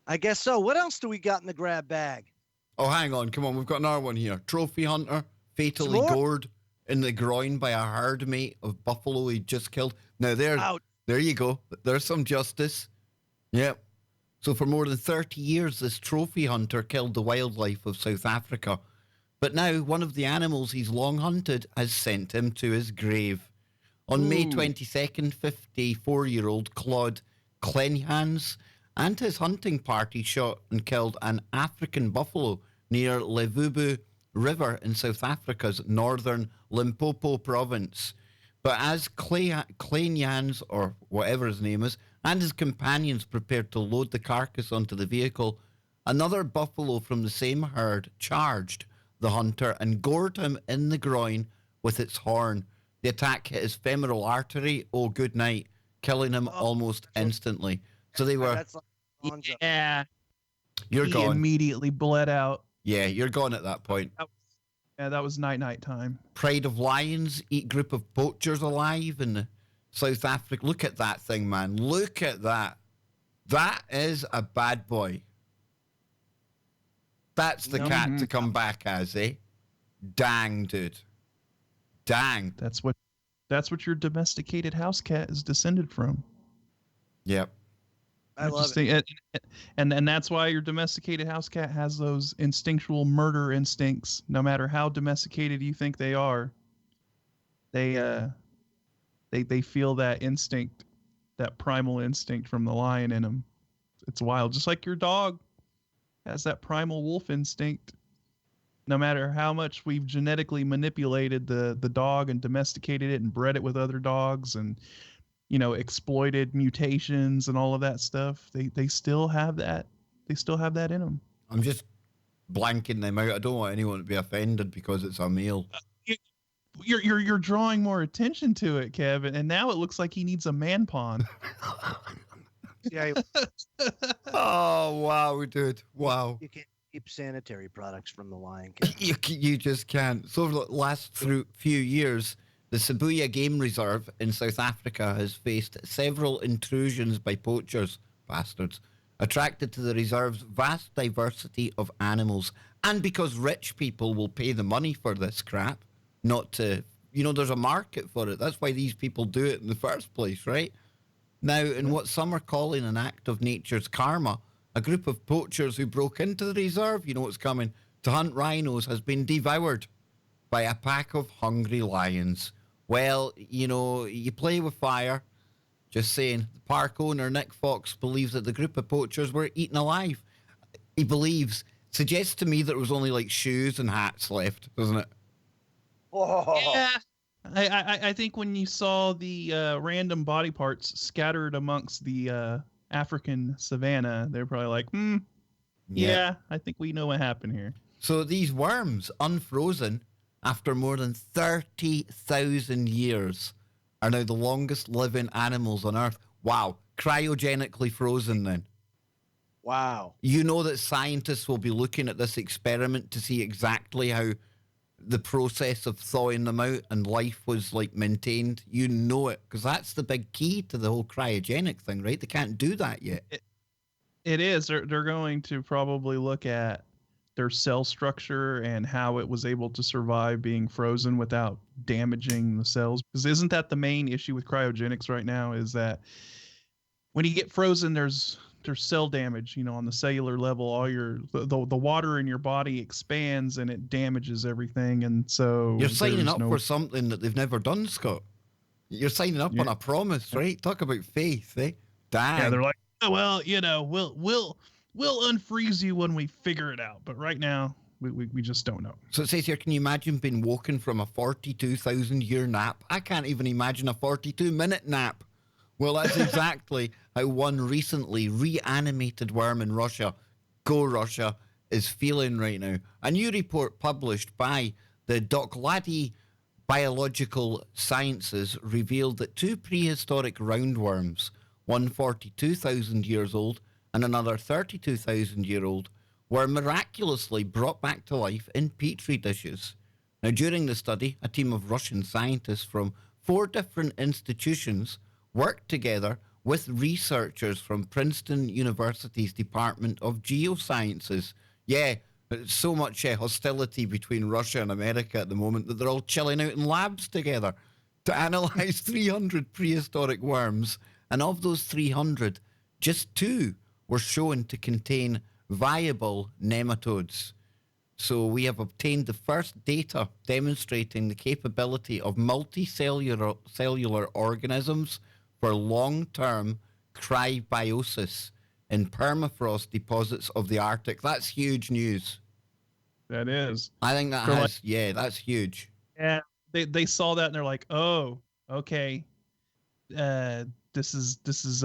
I guess so. What else do we got in the grab bag? Oh, hang on. Come on. We've got another one here. Trophy hunter, fatally gored in the groin by a herd mate of buffalo he just killed. Now, there you go. There's some justice. Yep. So for more than 30 years, this trophy hunter killed the wildlife of South Africa. But now one of the animals he's long hunted has sent him to his grave. On May 22nd, 54-year-old Claude Clenhans and his hunting party shot and killed an African buffalo near Levubu River in South Africa's northern Limpopo province. But as Kleinjans, or whatever his name is, and his companions prepared to load the carcass onto the vehicle, another buffalo from the same herd charged the hunter and gored him in the groin with its horn. The attack hit his femoral artery, oh good night, killing him almost instantly. So they were... That's like Bonzo. Yeah. You're He gone. immediately bled out. Yeah, you're gone at that point. That was night time. Pride of Lions eat group of poachers alive in South Africa. Look at that thing, man. Look at that. That is a bad boy. That's the cat to come back as, eh? Dang, dude. Dang. That's what your domesticated house cat is descended from. Yep. I love it. And that's why your domesticated house cat has those instinctual murder instincts. No matter how domesticated you think they are, they feel that instinct, that primal instinct from the lion in them. It's wild. Just like your dog has that primal wolf instinct. No matter how much we've genetically manipulated the dog and domesticated it and bred it with other dogs and exploited mutations and all of that stuff, they still have that. They still have that in them. I'm just blanking them out. I don't want anyone to be offended because it's a male. You're drawing more attention to it, Kevin, and now it looks like he needs a man pawn. Yeah. Oh, wow, dude. Wow. You can't keep sanitary products from the lion king. You just can't. So over the last few years, the Sibuya Game Reserve in South Africa has faced several intrusions by poachers, bastards, attracted to the reserve's vast diversity of animals. And because rich people will pay the money for this crap, not to, there's a market for it. That's why these people do it in the first place, right? Now, in what some are calling an act of nature's karma, a group of poachers who broke into the reserve, you know what's coming, to hunt rhinos has been devoured by a pack of hungry lions. Well, you play with fire. Just saying. The park owner, Nick Fox, believes that the group of poachers were eaten alive. He suggests to me that there was only like shoes and hats left, doesn't it? Oh. Yeah. I think when you saw the random body parts scattered amongst the African savannah, they're probably like, yeah, I think we know what happened here. So these worms, unfrozen, after more than 30,000 years, are now the longest living animals on Earth. Wow. Cryogenically frozen then. Wow. You know that scientists will be looking at this experiment to see exactly how the process of thawing them out and life was like maintained. You know it, because that's the big key to the whole cryogenic thing, right? They can't do that yet. It is. They're going to probably look at their cell structure and how it was able to survive being frozen without damaging the cells. Because isn't that the main issue with cryogenics right now, is that when you get frozen, there's cell damage, on the cellular level. All the water in your body expands and it damages everything. And so you're signing up for something that they've never done, Scott. You're signing up on a promise, right? Talk about faith, eh? Damn. Yeah, they're like, oh, well, we'll unfreeze you when we figure it out. But right now, we just don't know. So it says here, can you imagine being woken from a 42,000 year nap? I can't even imagine a 42-minute nap. Well, that's exactly how one recently reanimated worm in Russia, go Russia, is feeling right now. A new report published by the Doklady Biological Sciences revealed that two prehistoric roundworms, one 42,000 years old and another 32,000-year-old, were miraculously brought back to life in petri dishes. Now, during the study, a team of Russian scientists from 4 different institutions worked together with researchers from Princeton University's Department of Geosciences. Yeah, so much hostility between Russia and America at the moment that they're all chilling out in labs together to analyze 300 prehistoric worms. And of those 300, just 2 were shown to contain viable nematodes. So we have obtained the first data demonstrating the capability of multicellular organisms for long-term crybiosis in permafrost deposits of the Arctic. That's huge news. That is. I think that For has, like- yeah, that's huge. Yeah, they saw that and they're like, oh, okay, this is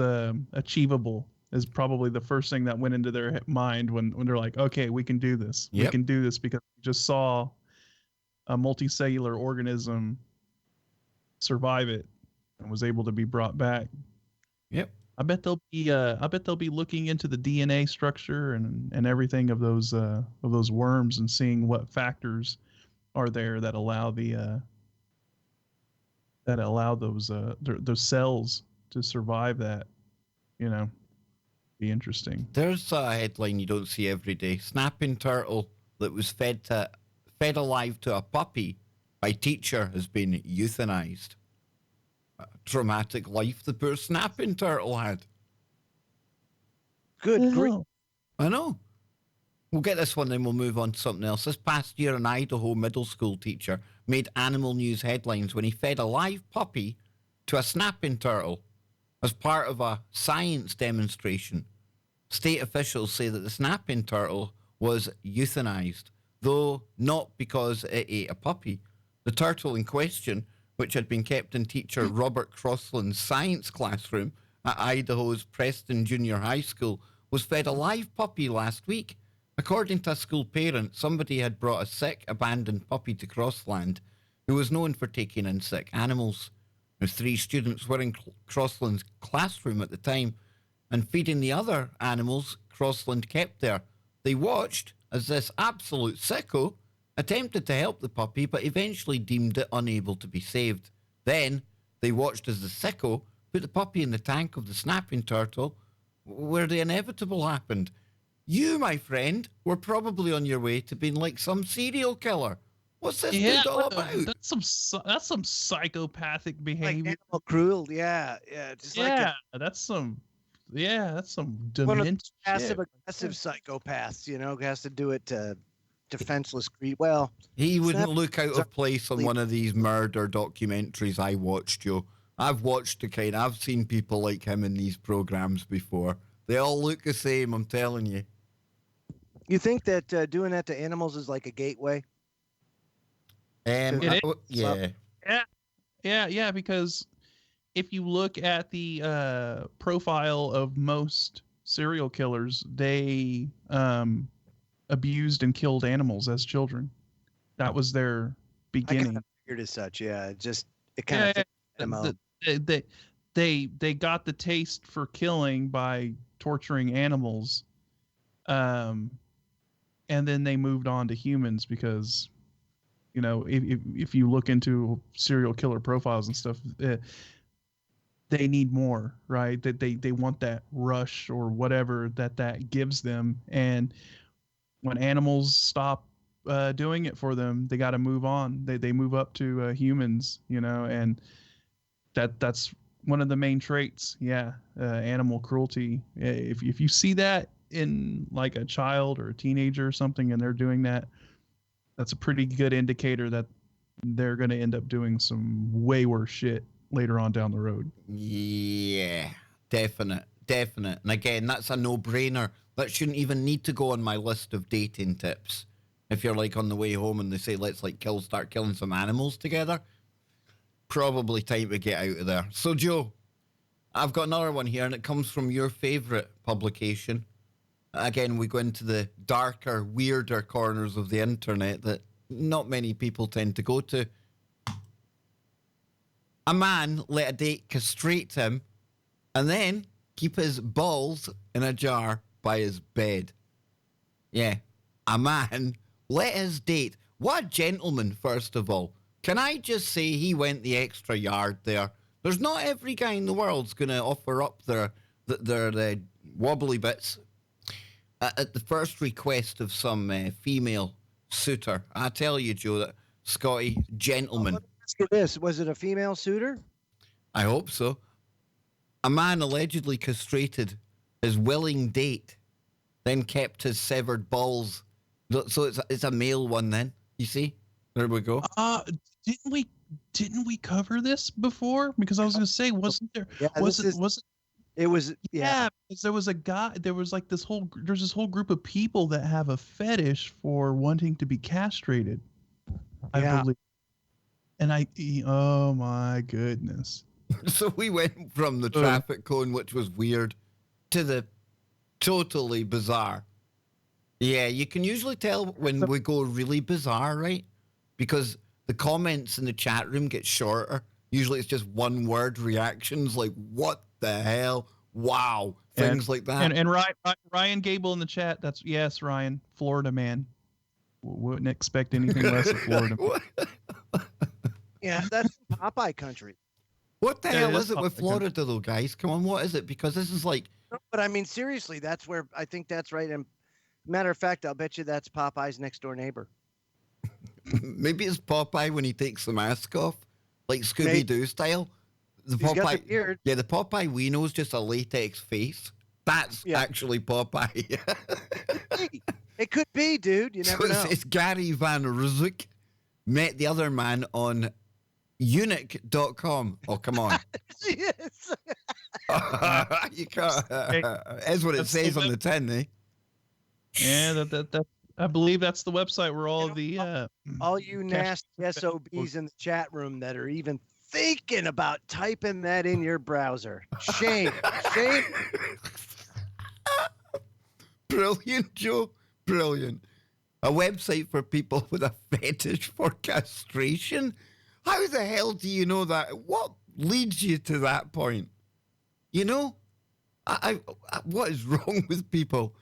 achievable. Is probably the first thing that went into their mind when they're like, okay, we can do this. We Yep. can do this because we just saw a multicellular organism survive it and was able to be brought back. Yep. I bet they'll be looking into the DNA structure and everything of those worms and seeing what factors are there that allow those cells to survive that. You know, be interesting. There's a headline you don't see every day. Snapping turtle that was fed alive to a puppy by teacher has been euthanized. A traumatic life the poor snapping turtle had. Good grief. I know. We'll get this one, then we'll move on to something else. This past year, an Idaho middle school teacher made animal news headlines when he fed a live puppy to a snapping turtle as part of a science demonstration. State officials say that the snapping turtle was euthanized, though not because it ate a puppy. The turtle in question, which had been kept in teacher Robert Crossland's science classroom at Idaho's Preston Junior High School, was fed a live puppy last week. According to a school parent, somebody had brought a sick, abandoned puppy to Crossland, who was known for taking in sick animals. The 3 students were in Crossland's classroom at the time, and feeding the other animals Crossland kept there. They watched as this absolute sicko attempted to help the puppy, but eventually deemed it unable to be saved. Then they watched as the sicko put the puppy in the tank of the snapping turtle, where the inevitable happened. You, my friend, were probably on your way to being like some serial killer. What's this dude all about? That's some psychopathic behavior. Like animal cruel, yeah. Just like that's some one of dementia. passive aggressive psychopaths, has to do it to defenseless creep. Well, he wouldn't look out of place on one of these murder documentaries I watched, Joe. I've watched I've seen people like him in these programs before. They all look the same, I'm telling you. You think that doing that to animals is like a gateway? Yeah, because if you look at the profile of most serial killers, they abused and killed animals as children. That was their beginning. I kind of figured as such, yeah. It kind of fits them out. They got the taste for killing by torturing animals, and then they moved on to humans because, if you look into serial killer profiles and stuff, they need more, right? That they want that rush or whatever that gives them, and when animals stop doing it for them, they got to move on. They move up to humans, and that's one of the main traits. Animal cruelty. If you see that in like a child or a teenager or something, and they're doing that, that's a pretty good indicator that they're going to end up doing some way worse shit later on down the road. Yeah, definite. And again, that's a no-brainer. That shouldn't even need to go on my list of dating tips. If you're like on the way home and they say, let's like start killing some animals together, probably time to get out of there. So Joe, I've got another one here, and it comes from your favorite publication. Again, we go into the darker, weirder corners of the internet that not many people tend to go to. A man let a date castrate him and then keep his balls in a jar by his bed. Yeah, a man let his date. What a gentleman, first of all. Can I just say he went the extra yard there? There's not every guy in the world's going to offer up their wobbly bits at the first request of some female suitor. I tell you, Joe, that Scotty, gentleman. Let me ask you this. Was it a female suitor? I hope so. A man allegedly castrated his willing date, then kept his severed balls. So it's a male one then, you see? There we go. Didn't we cover this before? Because I was going to say, wasn't there? Yeah, It was because there was a guy. There's this whole group of people that have a fetish for wanting to be castrated. I believe. And oh my goodness. So we went from the traffic cone, which was weird, to the totally bizarre. Yeah, you can usually tell when we go really bizarre, right? Because the comments in the chat room get shorter. Usually it's just one word reactions like, what the hell? Wow. Things like that. And Ryan Gable in the chat, yes, Ryan, Florida man. Wouldn't expect anything less of Florida. Yeah, that's Popeye country. What the hell is it with Florida, though, guys? Come on, what is it? Because this is like... No, but I mean, seriously, that's where I think that's right. And matter of fact, I'll bet you that's Popeye's next door neighbor. Maybe it's Popeye when he takes the mask off, like Scooby-Doo style. The He's Popeye, got the beard. yeah, the Popeye we know is just a latex face. That's actually Popeye. It could be, dude. You never know. It's Gary Van Roozik met the other man on Eunuch.com. Oh, come on. Yes. You can't. That's what it says on the tin, eh? Yeah, that I believe that's the website where all the all you nasty SOBs in the chat room that are even thinking about typing that in your browser. Shame. Shame. Brilliant, Joe. Brilliant. A website for people with a fetish for castration? How the hell do you know that? What leads you to that point? You know, I what is wrong with people?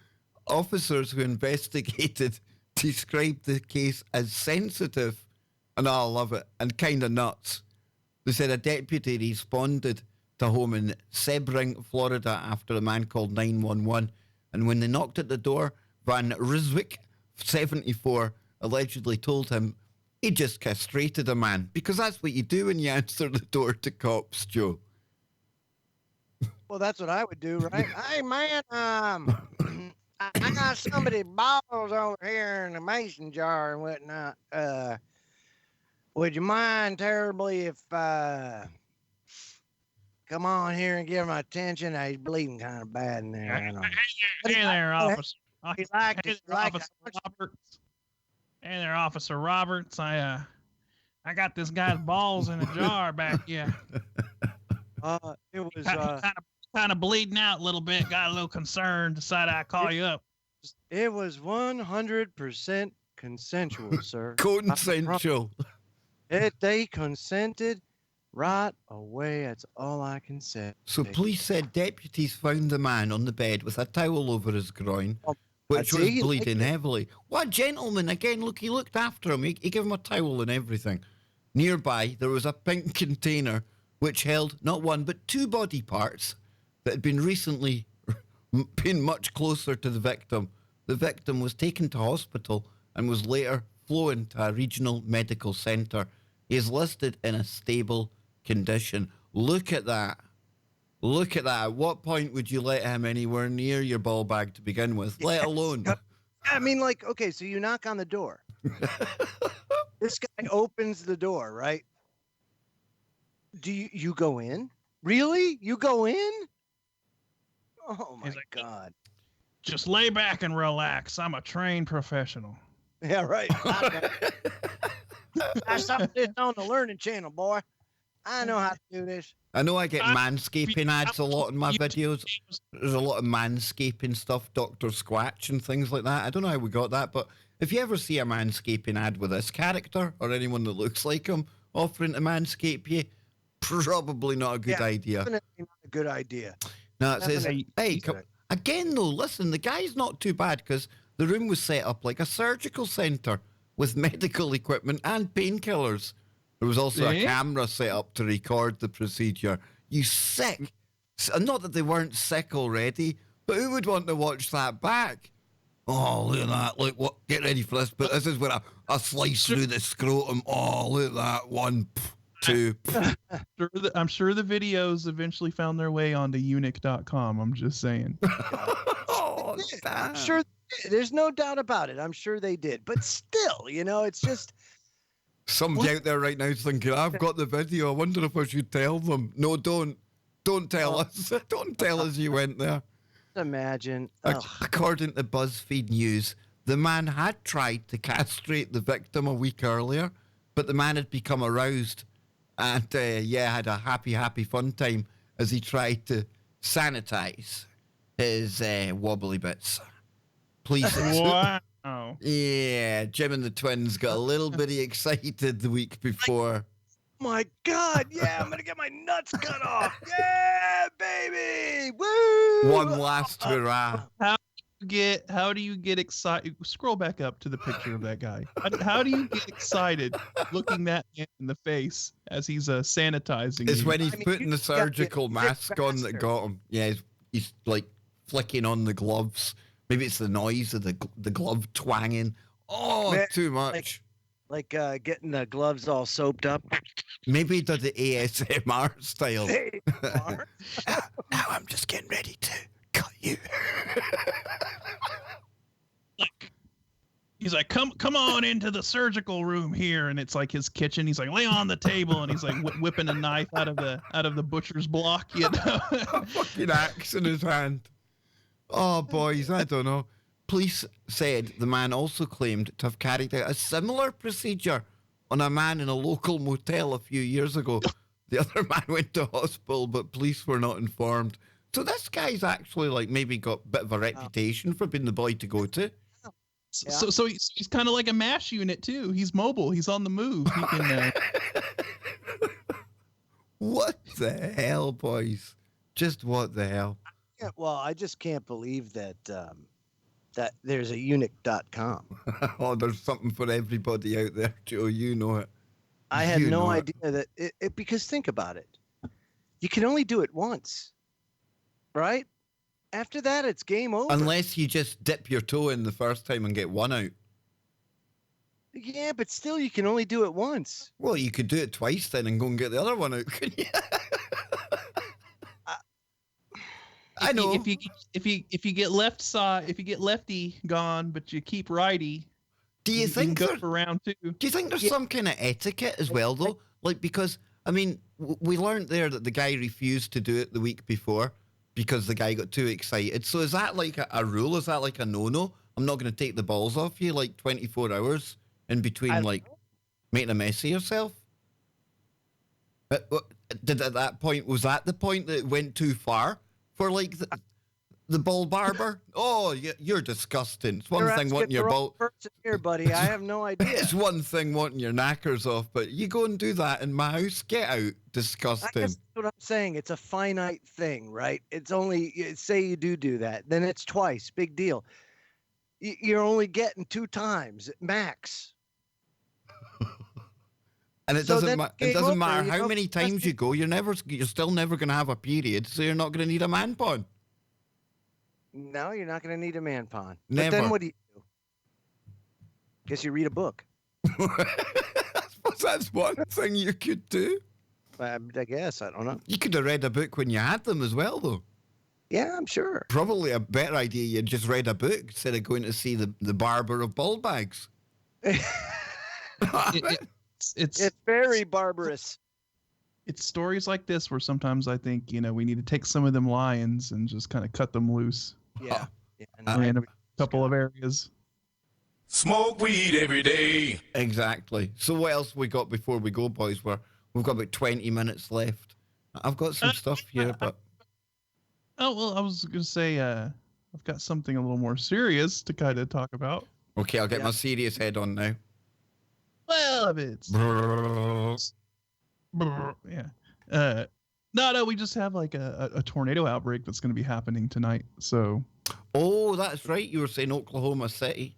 Officers who investigated described the case as sensitive, and I love it, and kind of nuts. They said a deputy responded to home in Sebring, Florida, after a man called 911, and when they knocked at the door, Van Ryswick, 74, allegedly told him he just castrated a man, because that's what you do when you answer the door to cops, Joe. Well, that's what I would do, right? Hey, man, I got somebody's balls over here in a mason jar and whatnot. Would you mind terribly if come on here and give him attention? He's bleeding kind of bad in there. Hey there, officer. He liked it. Officer Roberts. Hey there, Officer Roberts. I got this guy's balls in a jar back here. It was kind of bleeding out a little bit. Got a little concerned. Decided I'd call you up. It was 100% consensual, sir. Consensual. They consented right away. That's all I can say. So police said deputies found the man on the bed with a towel over his groin, which was bleeding heavily. What gentleman. Again, look, he looked after him. He gave him a towel and everything. Nearby, there was a pink container which held not one but two body parts that had been recently been much closer to the victim. The victim was taken to hospital and was later flown to a regional medical centre. He is listed in a stable condition. Look at that. Look at that. At what point would you let him anywhere near your ball bag to begin with, let alone? I mean, like, okay, so you knock on the door. This guy opens the door, right? Do you go in? Really? You go in? Oh, my God. Just lay back and relax. I'm a trained professional. Yeah, right. I saw this on the Learning Channel, boy. I know how to do this. I know I get manscaping ads a lot in my videos. There's a lot of manscaping stuff, Dr. Squatch and things like that. I don't know how we got that, but if you ever see a manscaping ad with this character or anyone that looks like him offering to manscape you, probably not a good idea. Definitely not a good idea. No, it says, hey, again, though, listen, the guy's not too bad because the room was set up like a surgical centre with medical equipment and painkillers. There was also a camera set up to record the procedure. You sick. Not that they weren't sick already, but who would want to watch that back? Oh, look at that. Look, what? Get ready for this. But this is where I slice through the scrotum. Oh, look at that. 1, 2. I'm sure the videos eventually found their way onto eunuch.com. I'm just saying. Oh, I'm sure there's no doubt about it. I'm sure they did. But still, you know, it's just... Somebody out there right now is thinking, I've got the video. I wonder if I should tell them. No, don't. Don't tell us. Don't tell us you went there. Imagine. According to BuzzFeed News, the man had tried to castrate the victim a week earlier, but the man had become aroused and, had a happy fun time as he tried to sanitize his wobbly bits. Please. Wow. Yeah, Jim and the twins got a little bit excited the week before. My God, yeah, I'm gonna get my nuts cut off. Yeah, baby. Woo! One last hurrah. How do you get excited? Scroll back up to the picture of that guy. How do you get excited looking that man in the face as he's sanitizing? It's you? when he's putting the surgical mask on that got him. Yeah, he's like flicking on the gloves. Maybe it's the noise of the glove twanging. Oh, Man, too much. Like getting the gloves all soaped up. Maybe he did the ASMR style. ASMR? Now I'm just getting ready to cut you. He's like, come on into the surgical room here, and it's like his kitchen. He's like, lay on the table, and he's like whipping a knife out of the butcher's block. You know, a fucking axe in his hand. Oh, boys, I don't know. Police said the man also claimed to have carried out a similar procedure on a man in a local motel a few years ago. The other man went to hospital, but police were not informed. So this guy's actually like maybe got a bit of a reputation for being the boy to go to. So he's kind of like a MASH unit too. He's mobile. He's on the move. He can. What the hell, boys? Just what the hell? Yeah, well, I just can't believe that that there's a eunuch.com. Oh, there's something for everybody out there, Joe. You know it. I had no idea that it because think about it. You can only do it once, right? After that, it's game over. Unless you just dip your toe in the first time and get one out. Yeah, but still, you can only do it once. Well, you could do it twice then and go and get the other one out, couldn't you? I know. If you get lefty gone, but you keep righty, do you think go for round two? Do you think there's some kind of etiquette as well, though? Like, because I mean, we learned there that the guy refused to do it the week before because the guy got too excited. So is that like a rule? Is that like a no-no? I'm not going to take the balls off you like 24 hours in between, like making a mess of yourself. Did at that point, was that the point that it went too far for like the ball barber? Oh, you're disgusting. It's one thing wanting your ball. Here, buddy, I have no idea. It's one thing wanting your knackers off, but you go and do that in my house. Get out. Disgusting. I guess that's what I'm saying. It's a finite thing, right? It's only, say you do that, then it's twice. Big deal. You're only getting 2 times max. And it doesn't matter how many times you go. You're still never going to have a period, so you're not going to need a man pond. No, you're not going to need a man pond. Never. But then what do you do? Guess you read a book. I suppose that's one thing you could do. I guess. I don't know. You could have read a book when you had them as well, though. Yeah, I'm sure. Probably a better idea. You just read a book instead of going to see the barber of ball bags. It's very barbarous. It's stories like this where sometimes I think, we need to take some of them lions and just kind of cut them loose. Yeah. In a couple of areas. Smoke weed every day. Exactly. So what else we got before we go, boys? We've got about 20 minutes left. I've got some stuff here, but... Oh, well, I was going to say I've got something a little more serious to kind of talk about. Okay, I'll get my serious head on now. Well, if it's... yeah. No, we just have like a tornado outbreak that's going to be happening tonight, so... Oh, that's right. You were saying Oklahoma City.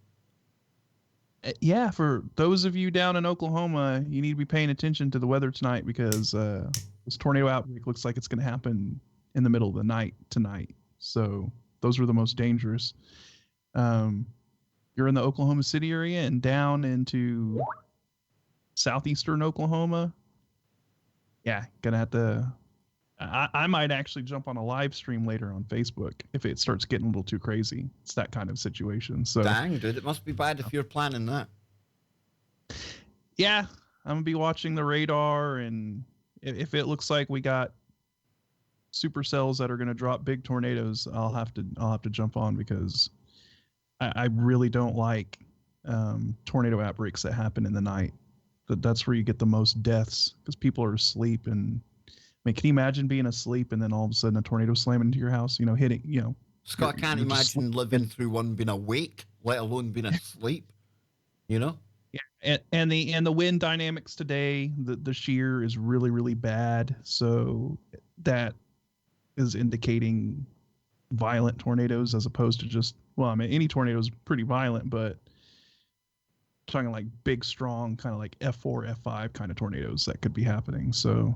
Yeah, for those of you down in Oklahoma, you need to be paying attention to the weather tonight because this tornado outbreak looks like it's going to happen in the middle of the night tonight. So those are the most dangerous. You're in the Oklahoma City area and down into southeastern Oklahoma. Yeah, gonna have to. I might actually jump on a live stream later on Facebook if it starts getting a little too crazy. It's that kind of situation. So dang, dude, it must be bad if you're planning that. Yeah, I'm gonna be watching the radar, and if it looks like we got supercells that are going to drop big tornadoes, I'll have to jump on, because I really don't like tornado outbreaks that happen in the night. That's where you get the most deaths, because people are asleep. And I mean, can you imagine being asleep and then all of a sudden a tornado slamming into your house? Hitting. Scott, I can't imagine living through one being awake, let alone being asleep. Yeah, and the wind dynamics today, the shear is really, really bad. So that is indicating violent tornadoes, as opposed to just, well, I mean, any tornado is pretty violent, but talking like big, strong, kind of like F4, F5 kind of tornadoes that could be happening. So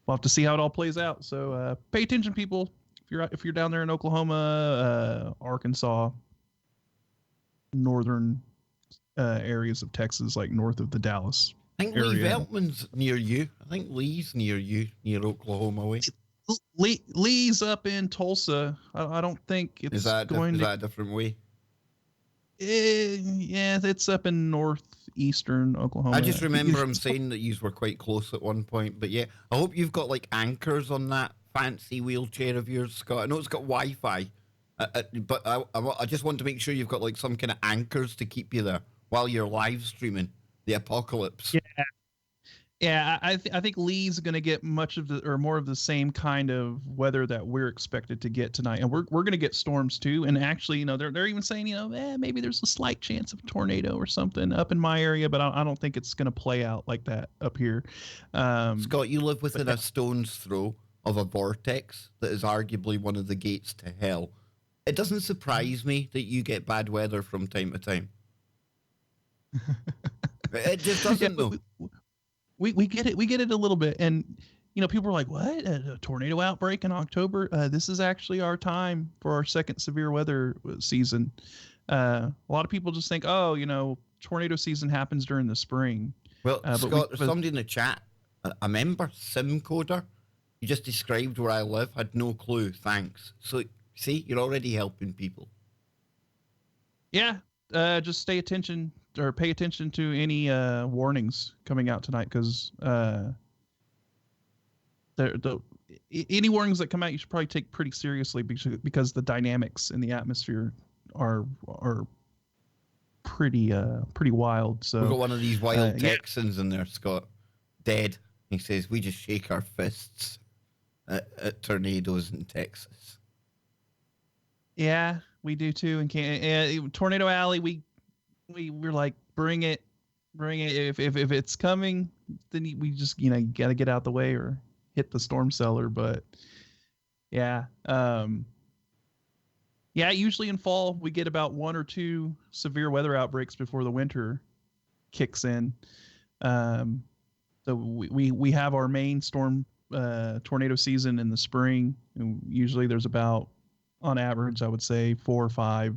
we'll have to see how it all plays out. So pay attention, people. If you're down there in Oklahoma, Arkansas, northern areas of Texas, like north of the Dallas I think area. Lee Veltman's near you. I think Lee's near you, near Oklahoma way. Lee's up in Tulsa. I don't think it's is that a different way? Yeah, it's up in northeastern Oklahoma. I just remember him saying that you were quite close at one point. But yeah, I hope you've got like anchors on that fancy wheelchair of yours, Scott. I know it's got Wi-Fi, but I just want to make sure you've got like some kind of anchors to keep you there while you're live streaming the apocalypse. Yeah, I think Lee's going to get more of the same kind of weather that we're expected to get tonight, and we're going to get storms too. And actually, they're even saying, maybe there's a slight chance of a tornado or something up in my area, but I don't think it's going to play out like that up here. Scott, you live within a stone's throw of a vortex that is arguably one of the gates to hell. It doesn't surprise me that you get bad weather from time to time. It just doesn't, though. We get it. We get it a little bit. And, people are like, what? A tornado outbreak in October? This is actually our time for our second severe weather season. A lot of people just think, tornado season happens during the spring. Well, Scott, there's somebody in the chat, a member, SimCoder. You just described where I live. Had no clue. Thanks. So, see, you're already helping people. Yeah. Just pay attention to any warnings coming out tonight, because any warnings that come out, you should probably take pretty seriously, because the dynamics in the atmosphere are pretty wild. So we've got one of these wild Texans in there, Scott. Dead. He says, we just shake our fists at tornadoes in Texas. Yeah, we do too. And Tornado Alley, we're like, bring it. If it's coming, then we just got to get out the way or hit the storm cellar. But yeah, usually in fall we get about 1 or 2 severe weather outbreaks before the winter kicks in. So we have our main storm tornado season in the spring, and usually there's about, on average, I would say 4 or 5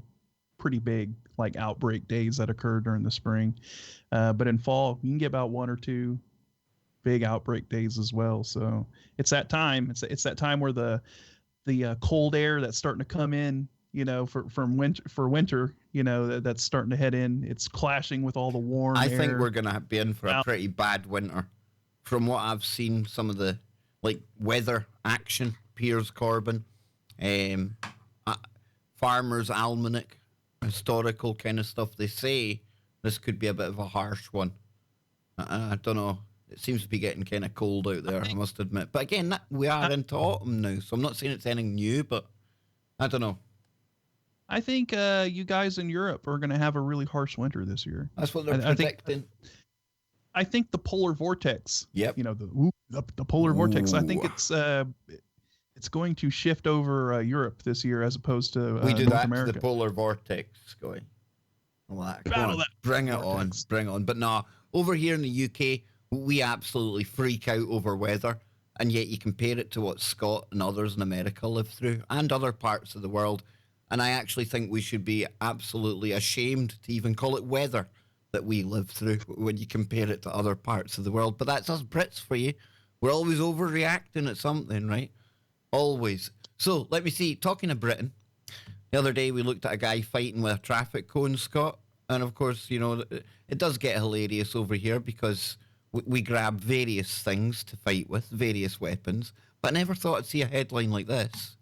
pretty big outbreak days that occur during the spring. But in fall, you can get about 1 or 2 big outbreak days as well. So it's that time. It's that time where the cold air that's starting to come in, for winter, that's starting to head in. It's clashing with all the warm air. I think we're gonna be in for a pretty bad winter. From what I've seen, some of the weather action, Piers Corbin, Farmer's Almanac, historical kind of stuff, they say this could be a bit of a harsh one. I don't know. It seems to be getting kind of cold out there, I must admit. But again, we are into autumn now, so I'm not saying it's anything new, but I don't know. I think you guys in Europe are going to have a really harsh winter this year. That's what they're predicting. I think the polar vortex. Yep. The polar vortex. I think it's going to shift over Europe this year, as opposed to we do North that America. To the polar vortex going. Bring it on. But no, over here in the UK, we absolutely freak out over weather, and yet you compare it to what Scott and others in America live through, and other parts of the world, and I actually think we should be absolutely ashamed to even call it weather that we live through when you compare it to other parts of the world. But that's us Brits for you. We're always overreacting at something, right? Always. So let me see. Talking of Britain, the other day we looked at a guy fighting with a traffic cone, Scott, and of course, it does get hilarious over here because we grab various things to fight with, various weapons. But but I never thought I'd see a headline like this.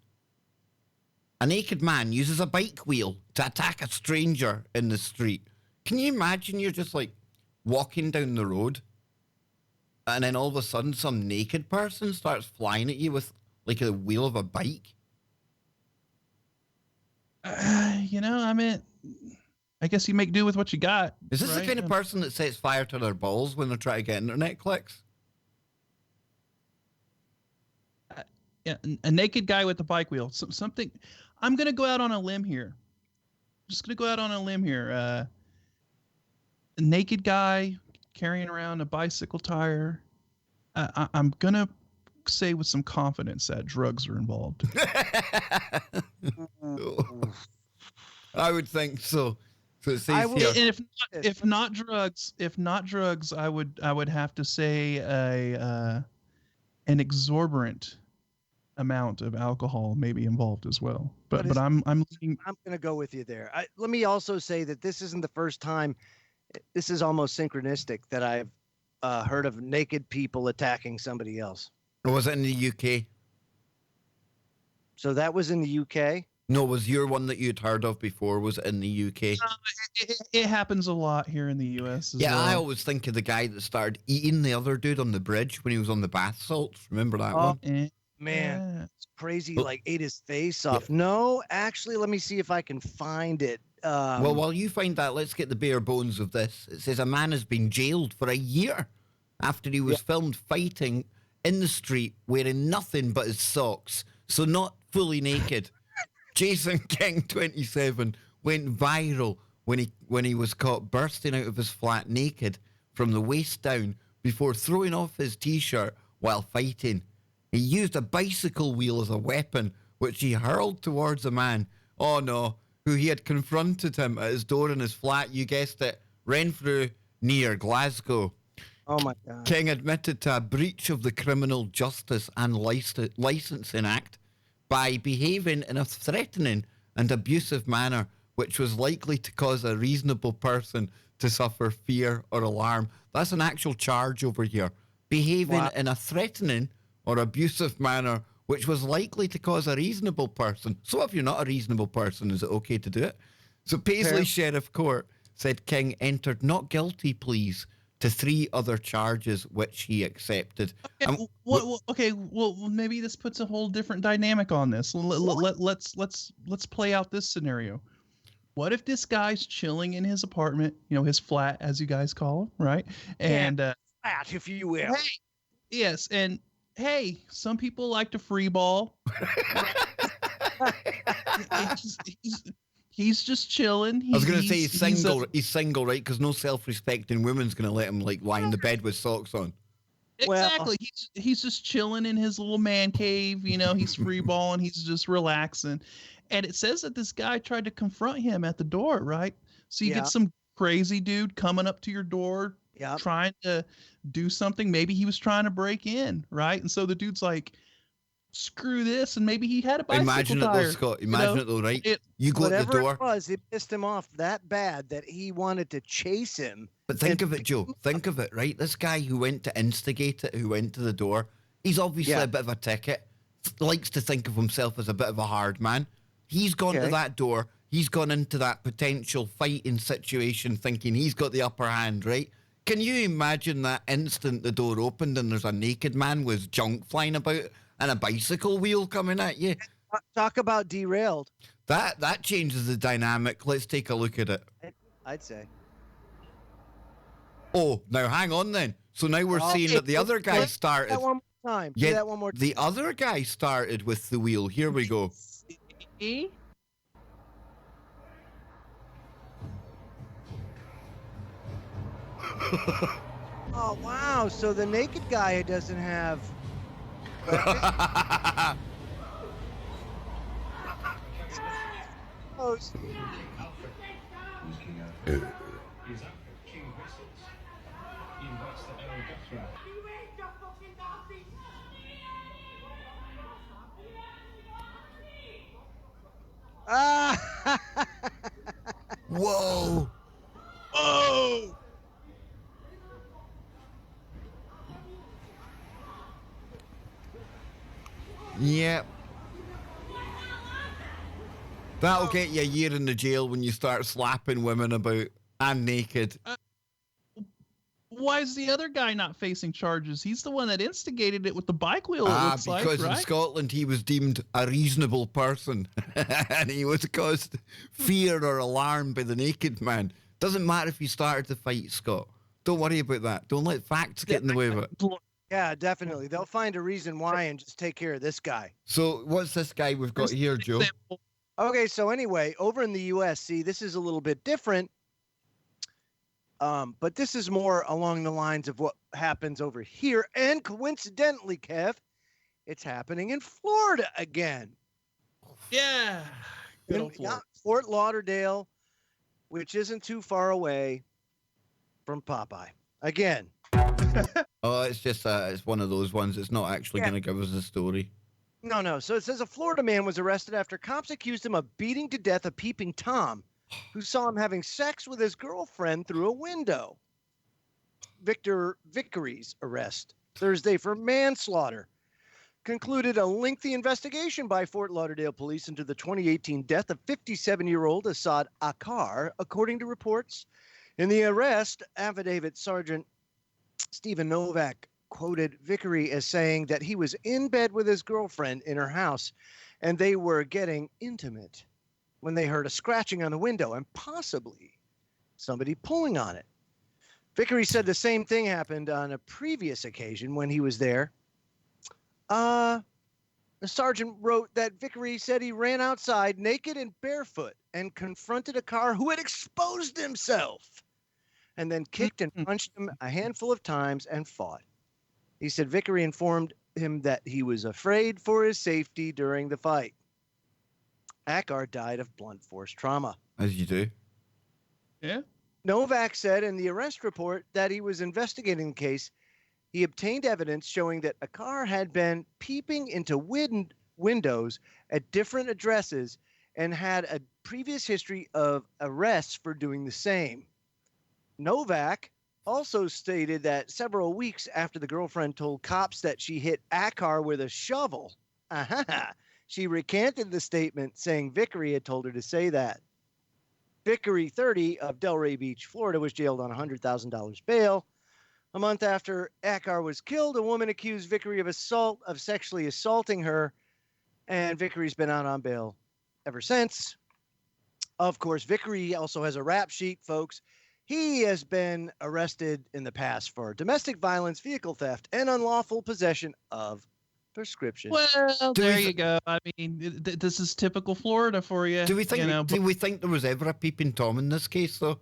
A naked man uses a bike wheel to attack a stranger in the street. Can you imagine you're just like walking down the road and then all of a sudden some naked person starts flying at you with like a wheel of a bike? You know, I mean, I guess you make do with what you got. Is this right? the kind of person that sets fire to their balls when they're trying to get internet clicks? Yeah, a naked guy with a bike wheel. Something. I'm gonna go out on a limb here. Just gonna go out on a limb here. A naked guy carrying around a bicycle tire. I'm gonna say with some confidence that drugs are involved. I would think so. So it says here. And if not drugs, I would have to say an exorbitant amount of alcohol may be involved as well. But I'm going to go with you there. Let me also say that this isn't the first time. This is almost synchronistic that I've heard of naked people attacking somebody else. Or was it in the UK? So that was in the UK? No, was your one that you'd heard of before, was it in the UK? It happens a lot here in the US as well. I always think of the guy that started eating the other dude on the bridge when he was on the bath salts. Remember that one? Man, it's crazy. Like ate his face off. Yeah. No, actually, let me see if I can find it. Well, while you find that, let's get the bare bones of this. It says a man has been jailed for a year after he was filmed fighting in the street wearing nothing but his socks, so not fully naked. Jason King, 27, went viral when he was caught bursting out of his flat naked from the waist down before throwing off his T-shirt while fighting. He used a bicycle wheel as a weapon, which he hurled towards a man, who he had confronted him at his door in his flat, you guessed it, Renfrew, near Glasgow. Oh, my God. King admitted to a breach of the Criminal Justice and Licensing Act by behaving in a threatening and abusive manner, which was likely to cause a reasonable person to suffer fear or alarm. That's an actual charge over here. Behaving in a threatening or abusive manner, which was likely to cause a reasonable person. So if you're not a reasonable person, is it okay to do it? So Paisley Sheriff Court said King entered not guilty pleas to 3 other charges, which he accepted. Okay, well, maybe this puts a whole different dynamic on this. Let's play out this scenario. What if this guy's chilling in his apartment, his flat, as you guys call him, right? And flat, if you will. Hey, yes, and hey, some people like to free ball. He's just chilling. I was going to say he's single. He's single, right? Because no self-respecting woman's going to let him lie in the bed with socks on. Exactly. He's just chilling in his little man cave. He's free balling. He's just relaxing. And it says that this guy tried to confront him at the door, right? So you get some crazy dude coming up to your door, trying to do something. Maybe he was trying to break in, right? And so the dude's like, screw this, and maybe he had a bicycle Imagine tire. It though, Scott. Imagine it though, right? You go to the door. Whatever it was, it pissed him off that bad that he wanted to chase him. But think of it, Joe. Think of it, right? This guy who went to instigate it, who went to the door, he's obviously a bit of a ticket. Likes to think of himself as a bit of a hard man. He's gone to that door. He's gone into that potential fighting situation thinking he's got the upper hand, right? Can you imagine that instant the door opened and there's a naked man with junk flying about and a bicycle wheel coming at you? Talk about derailed. That changes the dynamic. Let's take a look at it. I'd say. Oh, now hang on then. So now we're seeing that the other guy started. That one more time. Yeah, that one more time. The other guy started with the wheel. Here we go. Oh, wow. So the naked guy doesn't have... Whoa! Oh! Yeah. That'll get you a year in the jail when you start slapping women about and naked. Why is the other guy not facing charges? He's the one that instigated it with the bike wheel, it looks because like, right? in Scotland he was deemed a reasonable person and he was caused fear or alarm by the naked man. Doesn't matter if you started the fight, Scott. Don't worry about that. Don't let facts get in the way of it. Yeah, definitely. They'll find a reason why and just take care of this guy. So what's this guy we've got here, Joe? Okay, so anyway, over in the U.S., see, this is a little bit different. But this is more along the lines of what happens over here. And coincidentally, Kev, it's happening in Florida again. Yeah. Good old Florida. Fort Lauderdale, which isn't too far away from Popeye. Again. Oh, it's just it's one of those ones. It's not actually going to give us a story. No. So it says a Florida man was arrested after cops accused him of beating to death a peeping Tom who saw him having sex with his girlfriend through a window. Victor Vickery's arrest Thursday for manslaughter concluded a lengthy investigation by Fort Lauderdale police into the 2018 death of 57-year-old Assad Akar, according to reports. In the arrest affidavit, Sergeant Stephen Novak quoted Vickery as saying that he was in bed with his girlfriend in her house and they were getting intimate when they heard a scratching on the window and possibly somebody pulling on it. Vickery said the same thing happened on a previous occasion when he was there. The sergeant wrote that Vickery said he ran outside naked and barefoot and confronted a car who had exposed himself and then kicked and punched him a handful of times and fought. He said Vickery informed him that he was afraid for his safety during the fight. Akar died of blunt force trauma. As you do. Yeah. Novak said in the arrest report that he was investigating the case. He obtained evidence showing that Akar had been peeping into windows at different addresses and had a previous history of arrests for doing the same. Novak also stated that several weeks after the girlfriend told cops that she hit Akar with a shovel, she recanted the statement, saying Vickery had told her to say that. Vickery, 30, of Delray Beach, Florida, was jailed on $100,000 bail. A month after Akar was killed, a woman accused Vickery of sexually assaulting her, and Vickery's been out on bail ever since. Of course, Vickery also has a rap sheet, folks. He has been arrested in the past for domestic violence, vehicle theft, and unlawful possession of prescription. Well, there you go. I mean, this is typical Florida for you. Do we think? Do we think there was ever a peeping Tom in this case, though?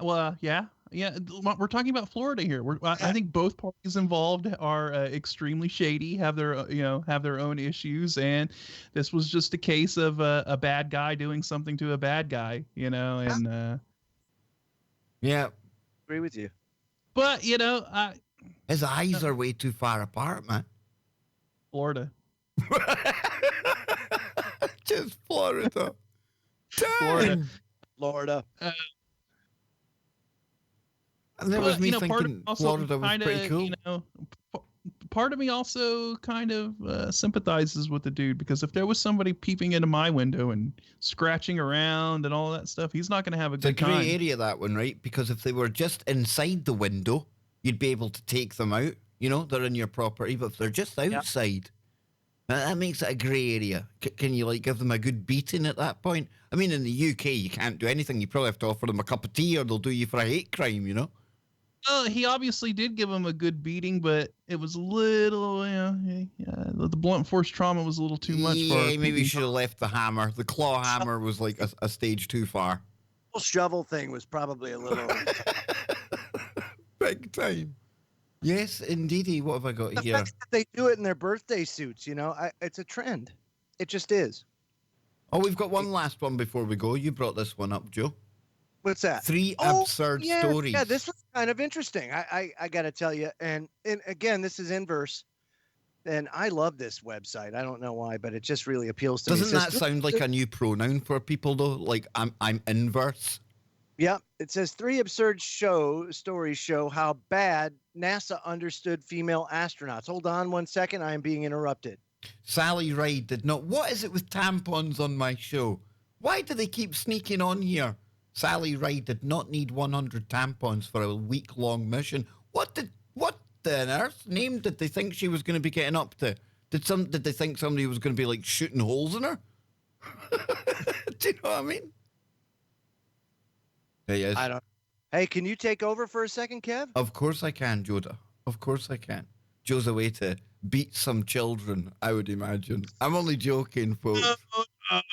Well, yeah. We're talking about Florida here. I think both parties involved are extremely shady, have their own issues, and this was just a case of a bad guy doing something to a bad guy, and. Yeah. Agree with you. But, his eyes are way too far apart, man. Florida. Just Florida. Florida. And that was me thinking Florida was pretty cool. Part of me also kind of sympathizes with the dude, because if there was somebody peeping into my window and scratching around and all that stuff, he's not going to have a good time. It's a grey area, that one, right? Because if they were just inside the window, you'd be able to take them out. They're in your property. But if they're just outside, that makes it a grey area. Can you give them a good beating at that point? I mean, in the UK, you can't do anything. You probably have to offer them a cup of tea, or they'll do you for a hate crime. He obviously did give him a good beating, but it was a little, the blunt force trauma was a little too much for him. Yeah, maybe you should have left the hammer. The claw hammer was like a stage too far. The shovel thing was probably a little... Big time. Yes, indeedy. What have I got here? Fact that they do it in their birthday suits, it's a trend. It just is. Oh, we've got one last one before we go. You brought this one up, Joe. What's that? 3 absurd stories. Yeah, this was kind of interesting. I got to tell you. And again, this is Inverse. And I love this website. I don't know why, but it just really appeals to me. Doesn't that sound like a new pronoun for people, though? Like, I'm Inverse? Yep. It says 3 absurd stories show how bad NASA understood female astronauts. Hold on one second. I am being interrupted. Sally Ride did not. What is it with tampons on my show? Why do they keep sneaking on here? Sally Ride did not need 100 tampons for a week-long mission. What the on earth's name did they think she was going to be getting up to? Did they think somebody was going to be like shooting holes in her? Do you know what I mean? Hey, yes. I don't. Hey, can you take over for a second, Kev? Of course I can, Joda. Of course I can. Joe's a way to beat some children, I would imagine. I'm only joking, folks.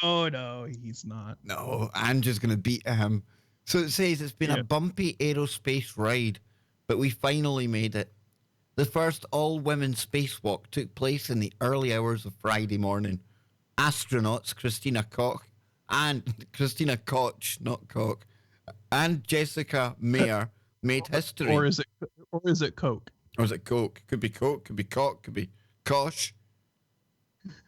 Oh, no, he's not. No, Andrew's going to beat him. So it says it's been a bumpy aerospace ride, but we finally made it. The first all-women spacewalk took place in the early hours of Friday morning. Astronauts Christina Koch, not Koch, and Jessica Mayer made history. Or is it Coke? Or is it Coke? Could be Coke, could be Koch, could be Kosh.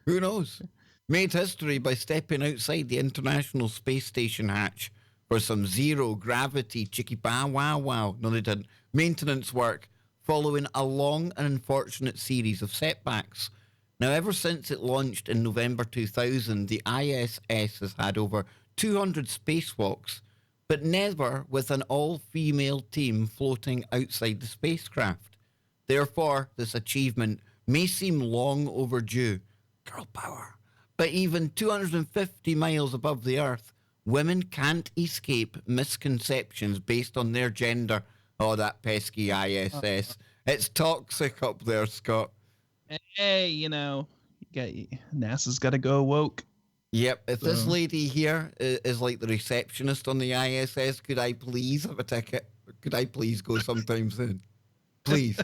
Who knows? Made history by stepping outside the International Space Station hatch for some zero-gravity chicky-bow-wow-wow. No, they didn't. Maintenance work following a long and unfortunate series of setbacks. Now, ever since it launched in November 2000, the ISS has had over 200 spacewalks, but never with an all-female team floating outside the spacecraft. Therefore, this achievement may seem long overdue. Girl power. But even 250 miles above the Earth, women can't escape misconceptions based on their gender. Oh, that pesky ISS. It's toxic up there, Scott. Hey, NASA's got to go woke. Yep, if this lady here is like the receptionist on the ISS, could I please have a ticket? Could I please go sometime soon? Please.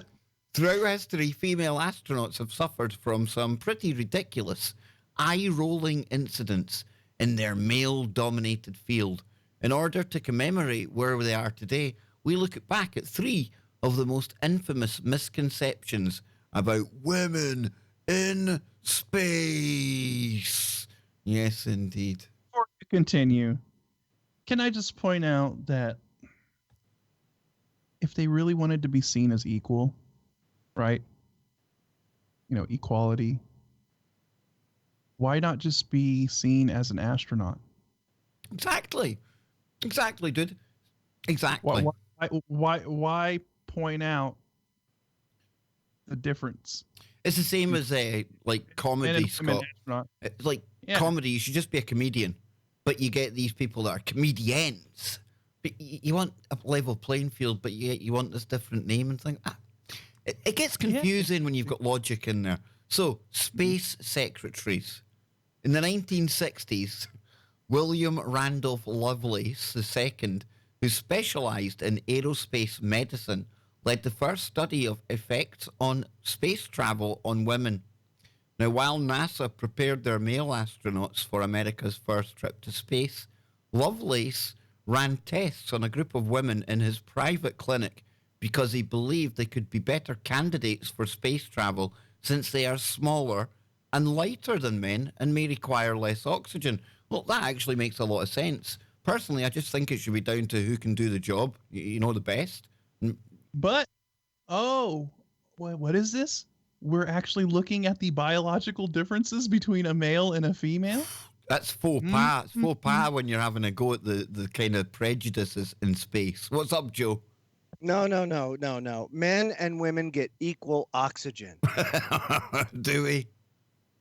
Throughout history, female astronauts have suffered from some pretty ridiculous, eye-rolling incidents in their male-dominated field. In order to commemorate where they are today, we look back at 3 of the most infamous misconceptions about women in space. Yes, indeed. Before we continue, can I just point out that if they really wanted to be seen as equal, right? Equality. Why not just be seen as an astronaut? Exactly, dude. Exactly. Why point out the difference? It's the same as like comedy, Scott. It's like comedy. You should just be a comedian, but you get these people that are comedians. But you want a level playing field, but you want this different name and thing. It gets confusing when you've got logic in there. So, space secretaries. In the 1960s, William Randolph Lovelace II, who specialized in aerospace medicine, led the first study of effects on space travel on women. Now, while NASA prepared their male astronauts for America's first trip to space, Lovelace ran tests on a group of women in his private clinic because he believed they could be better candidates for space travel since they are smaller and lighter than men and may require less oxygen. Well, that actually makes a lot of sense. Personally, I just think it should be down to who can do the job, the best. But, what is this? We're actually looking at the biological differences between a male and a female? That's faux pas. It's faux pas when you're having a go at the kind of prejudices in space. What's up, Joe? No. Men and women get equal oxygen. Do we?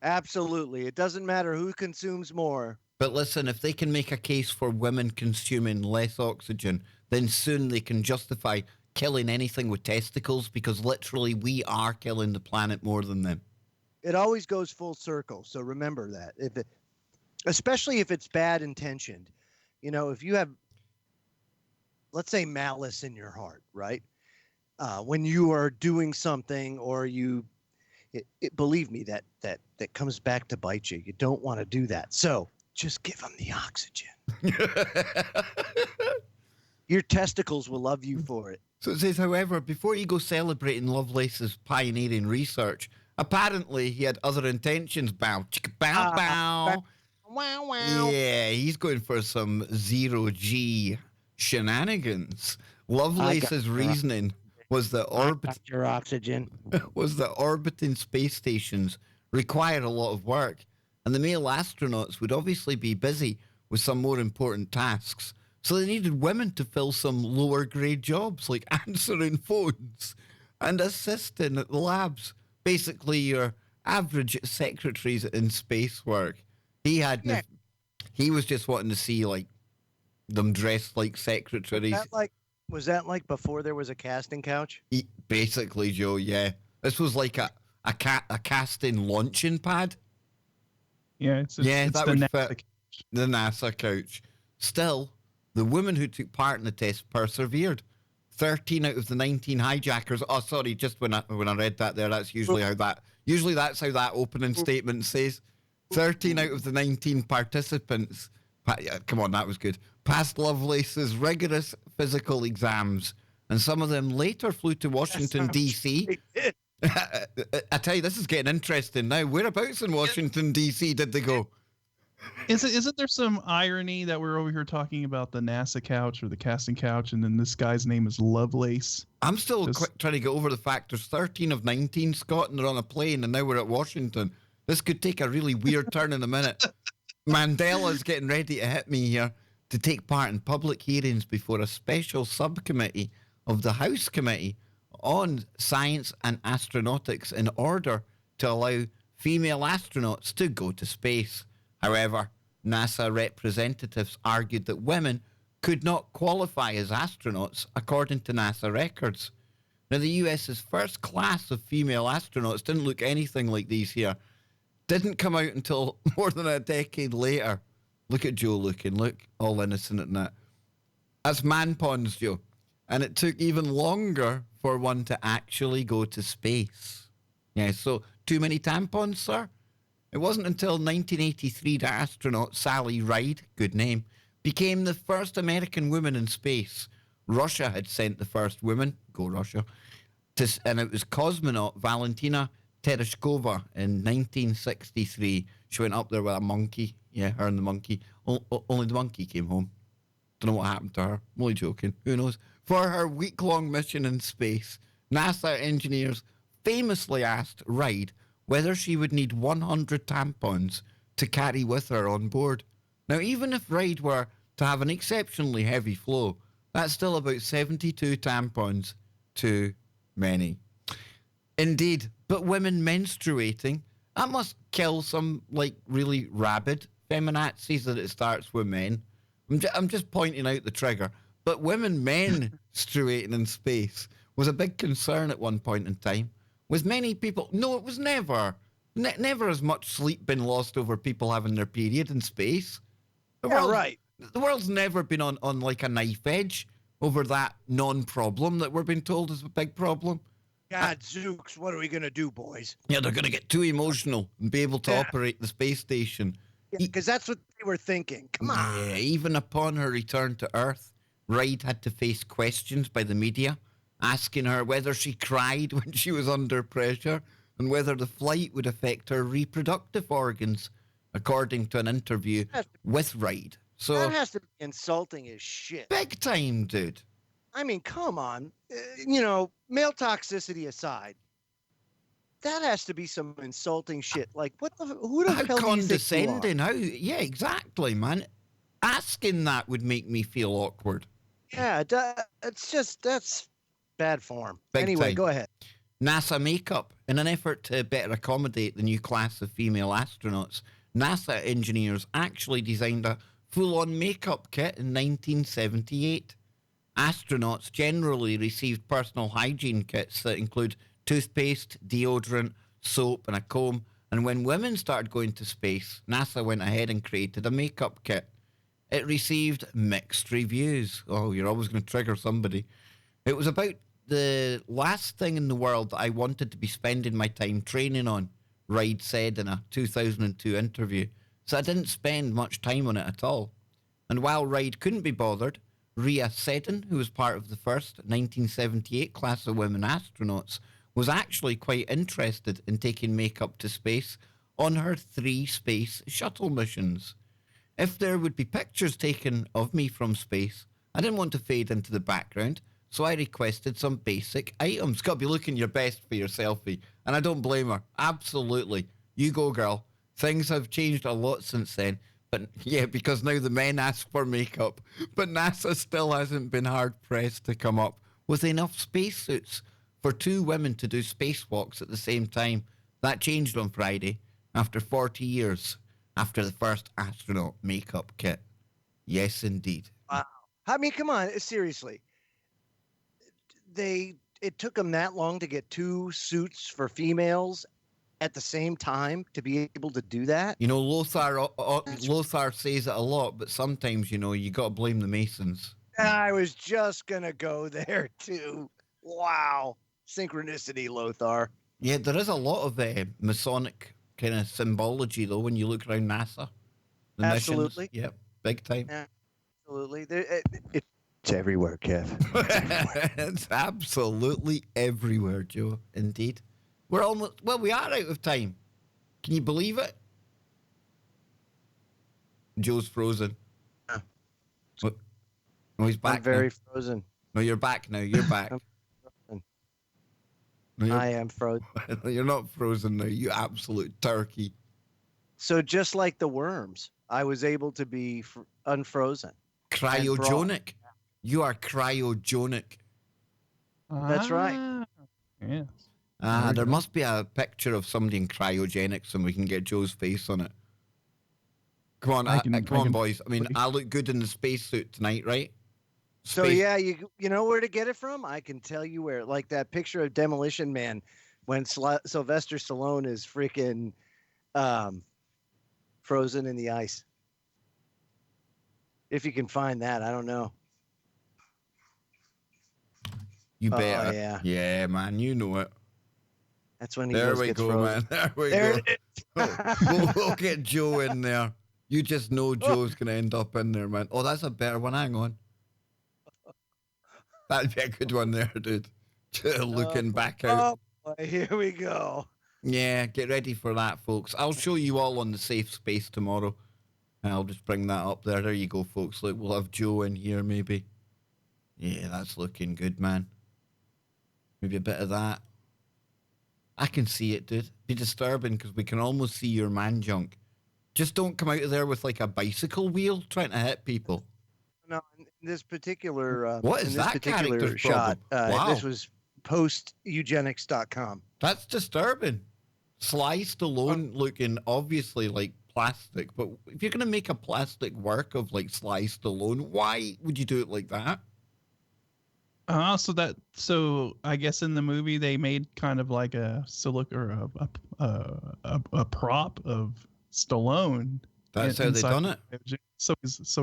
Absolutely. It doesn't matter who consumes more. But listen, if they can make a case for women consuming less oxygen, then soon they can justify killing anything with testicles because literally we are killing the planet more than them. It always goes full circle. So remember that. Especially if it's bad intentioned. If you have, let's say, malice in your heart, right? When you are doing something or believe me, that comes back to bite you. You don't want to do that. So just give them the oxygen. Your testicles will love you for it. So it says, however, before you go celebrating Lovelace's pioneering research, apparently he had other intentions. Bow, chicka, bow, bow. Wow, wow. Yeah, he's going for some zero-G shenanigans. Lovelace's reasoning was that your oxygen orbiting space stations require a lot of work, and the male astronauts would obviously be busy with some more important tasks. So they needed women to fill some lower grade jobs like answering phones and assisting at the labs. Basically, your average secretaries in space work. He was just wanting to see like them dressed like secretaries. Was that like before there was a casting couch? Basically, Joe. Yeah, this was like a casting launching pad. Yeah, it's that the would NASA fit couch. the NASA couch. Still, the women who took part in the test persevered. 13 out of the 19 hijackers. Oh, sorry, just when I read that there, that's usually that's how that opening statement says. 13 out of the 19 participants. Come on, that was good. Passed Lovelace's rigorous physical exams, and some of them later flew to Washington, D.C. I tell you, this is getting interesting now. Whereabouts in Washington, D.C. did they go? Isn't there some irony that we're over here talking about the NASA couch or the casting couch, and then this guy's name is Lovelace? I'm still trying to get over the fact there's 13 of 19, Scott, and they're on a plane, and now we're at Washington. This could take a really weird turn in a minute. Mandela's getting ready to hit me here to take part in public hearings before a special subcommittee of the House Committee on Science and Astronautics in order to allow female astronauts to go to space. However, NASA representatives argued that women could not qualify as astronauts according to NASA records. Now, the US's first class of female astronauts didn't look anything like these here. Didn't come out until more than a decade later. Look at Joe looking. Look, all innocent in that. That's man pawns, Joe. And it took even longer for one to actually go to space. Yeah, so too many tampons, sir? It wasn't until 1983 that astronaut Sally Ride, good name, became the first American woman in space. Russia had sent the first woman, go Russia, and it was cosmonaut Valentina Tereshkova in 1963. She went up there with a monkey. Yeah, her and the monkey. Only the monkey came home. Don't know what happened to her. I'm only joking. Who knows? For her week-long mission in space, NASA engineers famously asked Ride whether she would need 100 tampons to carry with her on board. Now, even if Ride were to have an exceptionally heavy flow, that's still about 72 tampons too many. Indeed, but women menstruating, that must kill some, like, really rabid feminazis that it starts with men. I'm just pointing out the trigger. But women menstruating in space was a big concern at one point in time. With many people, no, it was never. Never has much sleep been lost over people having their period in space. Right. The world's never been on like a knife edge over that non-problem that we're being told is a big problem. God, Zooks, what are we going to do, boys? Yeah, they're going to get too emotional and be able to operate the space station. Because that's what they were thinking. Come on. Yeah, even upon her return to Earth, Ride had to face questions by the media, asking her whether she cried when she was under pressure and whether the flight would affect her reproductive organs, according to an interview with Ride. So that has to be insulting as shit. Big time, dude. I mean, come on. Male toxicity aside, that has to be some insulting shit. Like, who the hell do you condescending? think you are? Yeah, exactly, man. Asking that would make me feel awkward. Yeah, that's bad form. Big anyway, time. go ahead. NASA makeup. In an effort to better accommodate the new class of female astronauts, NASA engineers actually designed a full-on makeup kit in 1978. Astronauts generally received personal hygiene kits that include toothpaste, deodorant, soap, and a comb. And when women started going to space, NASA went ahead and created a makeup kit. It received mixed reviews. Oh, you're always going to trigger somebody. It was about the last thing in the world that I wanted to be spending my time training on, Ride said in a 2002 interview. So I didn't spend much time on it at all. And while Ride couldn't be bothered, Rhea Seddon, who was part of the first 1978 class of women astronauts, was actually quite interested in taking makeup to space on her 3 space shuttle missions. If there would be pictures taken of me from space, I didn't want to fade into the background, so I requested some basic items. Got to be looking your best for your selfie, and I don't blame her. Absolutely. You go, girl. Things have changed a lot since then. But yeah, because now the men ask for makeup. But NASA still hasn't been hard pressed to come up with enough spacesuits for 2 women to do spacewalks at the same time. That changed on Friday after 40 years after the first astronaut makeup kit. Yes, indeed. Wow. I mean, come on, seriously. It took them that long to get 2 suits for females at the same time to be able to do that. You know, Lothar says it a lot, but sometimes, you know, you got to blame the Masons. I was just going to go there too. Wow. Synchronicity, Lothar. Yeah, there is a lot of Masonic kind of symbology, though, when you look around NASA. The Absolutely. Missions. Yep, big time. Absolutely. It's everywhere, Kev. It's absolutely everywhere, Joe. Indeed. We're almost, well, we are out of time. Can you believe it? Joe's frozen. What? Oh, he's back. I'm very now. frozen. No, you're back now. You're back. No, I am frozen. You're not frozen now, you absolute turkey. So just like the worms, I was able to be unfrozen. Cryogenic. You are cryogenic. That's right. Yes. There must be a picture of somebody in cryogenics and we can get Joe's face on it. Come on, come on, boys. I mean, I look good in the spacesuit tonight, right? So yeah, you know where to get it from? I can tell you where. Like that picture of Demolition Man when Sylvester Stallone is freaking frozen in the ice. If you can find that, I don't know. You better. Oh, yeah. Yeah, man, you know it. That's when he There gets we go, frozen. man. There we go. We'll get Joe in there. You just know Joe's going to end up in there, man. Oh, that's a better one. Hang on. That'd be a good one there, dude. Looking back out. Oh, boy, here we go. Yeah, get ready for that, folks. I'll show you all on the safe space tomorrow. I'll just bring that up there. There you go, folks. Look, we'll have Joe in here, maybe. Yeah, that's looking good, man. Maybe a bit of that. I can see it, dude. Be disturbing because we can almost see your man junk. Just don't come out of there with like a bicycle wheel trying to hit people. No, in this particular what is in this that particular shot, wow. This was posteugenics.com. That's disturbing. Sly Stallone looking obviously like plastic, but if you're gonna make a plastic work of like Sly Stallone, why would you do it like that? So I guess in the movie they made kind of like a a prop of Stallone. That's how they done it. So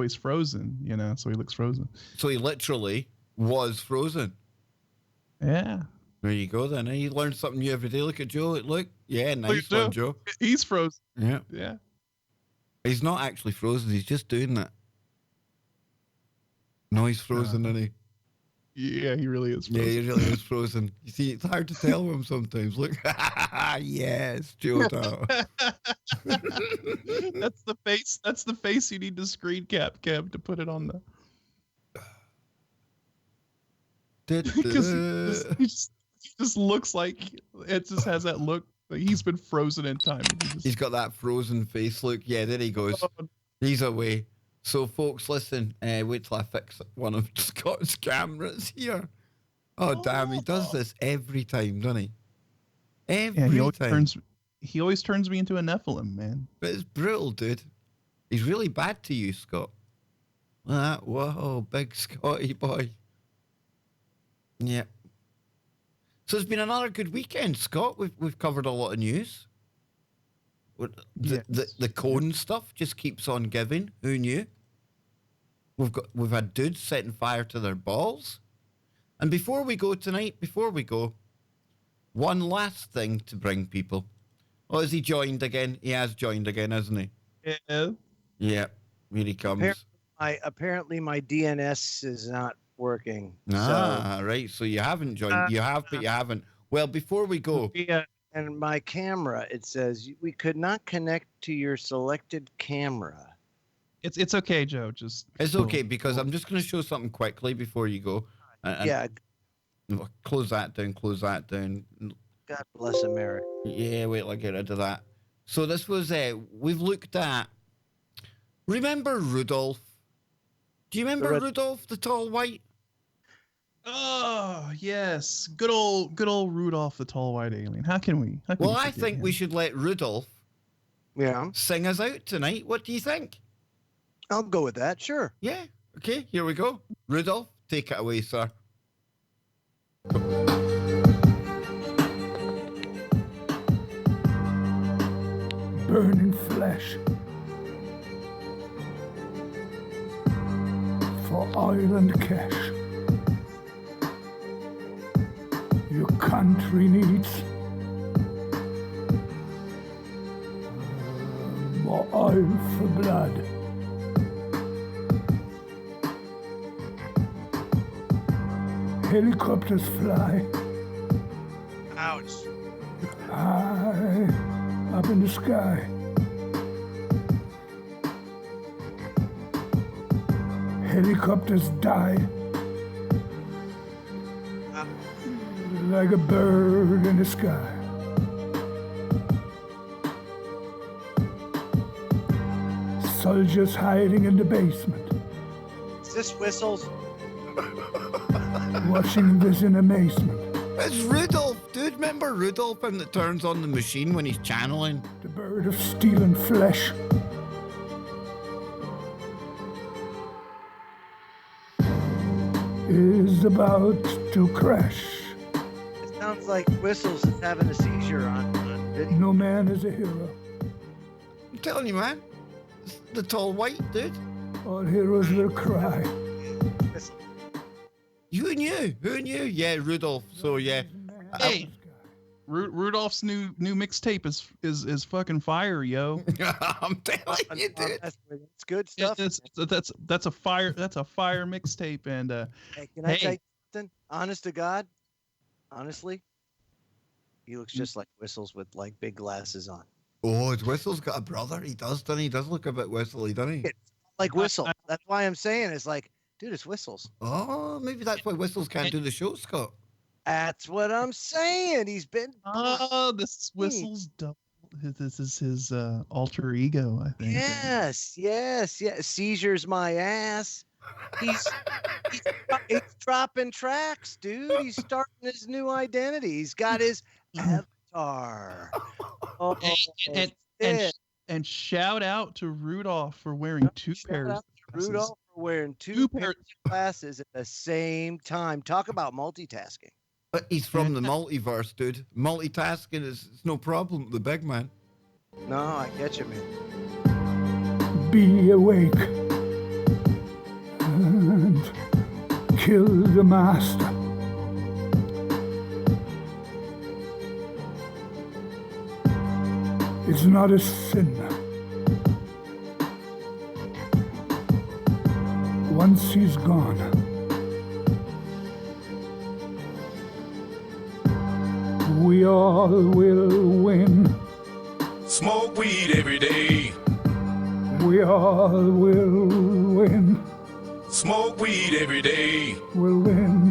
he's frozen, you know. So he looks frozen. So he literally was frozen. Yeah. There you go. Then you learn something new every day. Look at Joe. Look, yeah, nice one, Joe. He's frozen. Yeah. Yeah. He's not actually frozen. He's just doing that. No, he's frozen, isn't he? Yeah, he really is frozen. Yeah, he really is frozen. You see, it's hard to tell him sometimes. Look, yes, Joe. That's the face. That's the face you need to screen cap, Kev, to put it on the. Because he just looks like it. Just has that look. Like he's been frozen in time. He's got that frozen face look. Yeah, there he goes. He's away. So, folks, listen. Wait till I fix one of Scott's cameras here. Oh, damn! He does this every time, doesn't he? Every time. He always turns me into a Nephilim, man. But it's brutal, dude. He's really bad to you, Scott. Whoa, big Scotty boy. Yeah. So it's been another good weekend, Scott. We've covered a lot of news. The cone stuff just keeps on giving. Who knew? We've had dudes setting fire to their balls. And before we go tonight, one last thing to bring people. Oh, has he joined again? He has joined again, hasn't he? Yeah. Yeah. Here he comes. Apparently my DNS is not working. Right. So you haven't joined. You have, but you haven't. Well, before we go. Yeah. And my camera, it says we could not connect to your selected camera. It's okay, Joe. It's okay because I'm just going to show something quickly before you go. Yeah. Close that down. Close that down. God bless America. Yeah, wait till I get rid of that. So this was, we've looked at, remember Rudolph? Do you remember Rudolph, the tall white? Oh, yes. Good old Rudolph the tall white alien. How can we? Well, I think we should let Rudolph sing us out tonight. What do you think? I'll go with that, sure. Yeah. Okay, here we go. Rudolph, take it away, sir. Burning flesh for oil and cash. Your country needs more oil for blood. Helicopters fly Ouch. high up in the sky. Helicopters die like a bird in the sky. Soldiers hiding in the basement, Is this Whistles? watching this in amazement. It's Rudolph, dude. Remember Rudolph, him that turns on the machine when he's channeling? The bird of steel and flesh. Is about to crash. It sounds like Whistles is having a seizure on video. No man is a hero. I'm telling you, man. It's the tall white, dude. All heroes will cry. You knew. Who knew? Yeah, Rudolph. So, yeah. Hey, Rudolph's new mixtape is fucking fire, yo. I'm telling you, dude. It's good stuff. That's a fire mixtape. And Hey, can I tell you something? Honest to God, honestly, he looks just like Whistles with like big glasses on. Oh, Whistle's got a brother. He does, doesn't he? He does look a bit whistly, doesn't he? It's like Whistle. That's why I'm saying it's like, dude, it's Whistles. Oh, maybe that's why Whistles can't do the show, Scott. That's what I'm saying. He's been. oh, this is Whistle's double. This is his alter ego, I think. Yes. Seizures my ass. He's dropping tracks, dude. He's starting his new identity. He's got his avatar. Oh, And shout out to Rudolph for wearing two pairs. Rudolph for wearing two pairs of glasses at the same time. Talk about multitasking. But he's from the multiverse, dude. Multitasking is no problem with the big man. No, I get you, man. Be awake and kill the master. It's not a sin. Once he's gone, we all will win. Smoke weed every day. We all will win. Smoke weed every day. We'll win.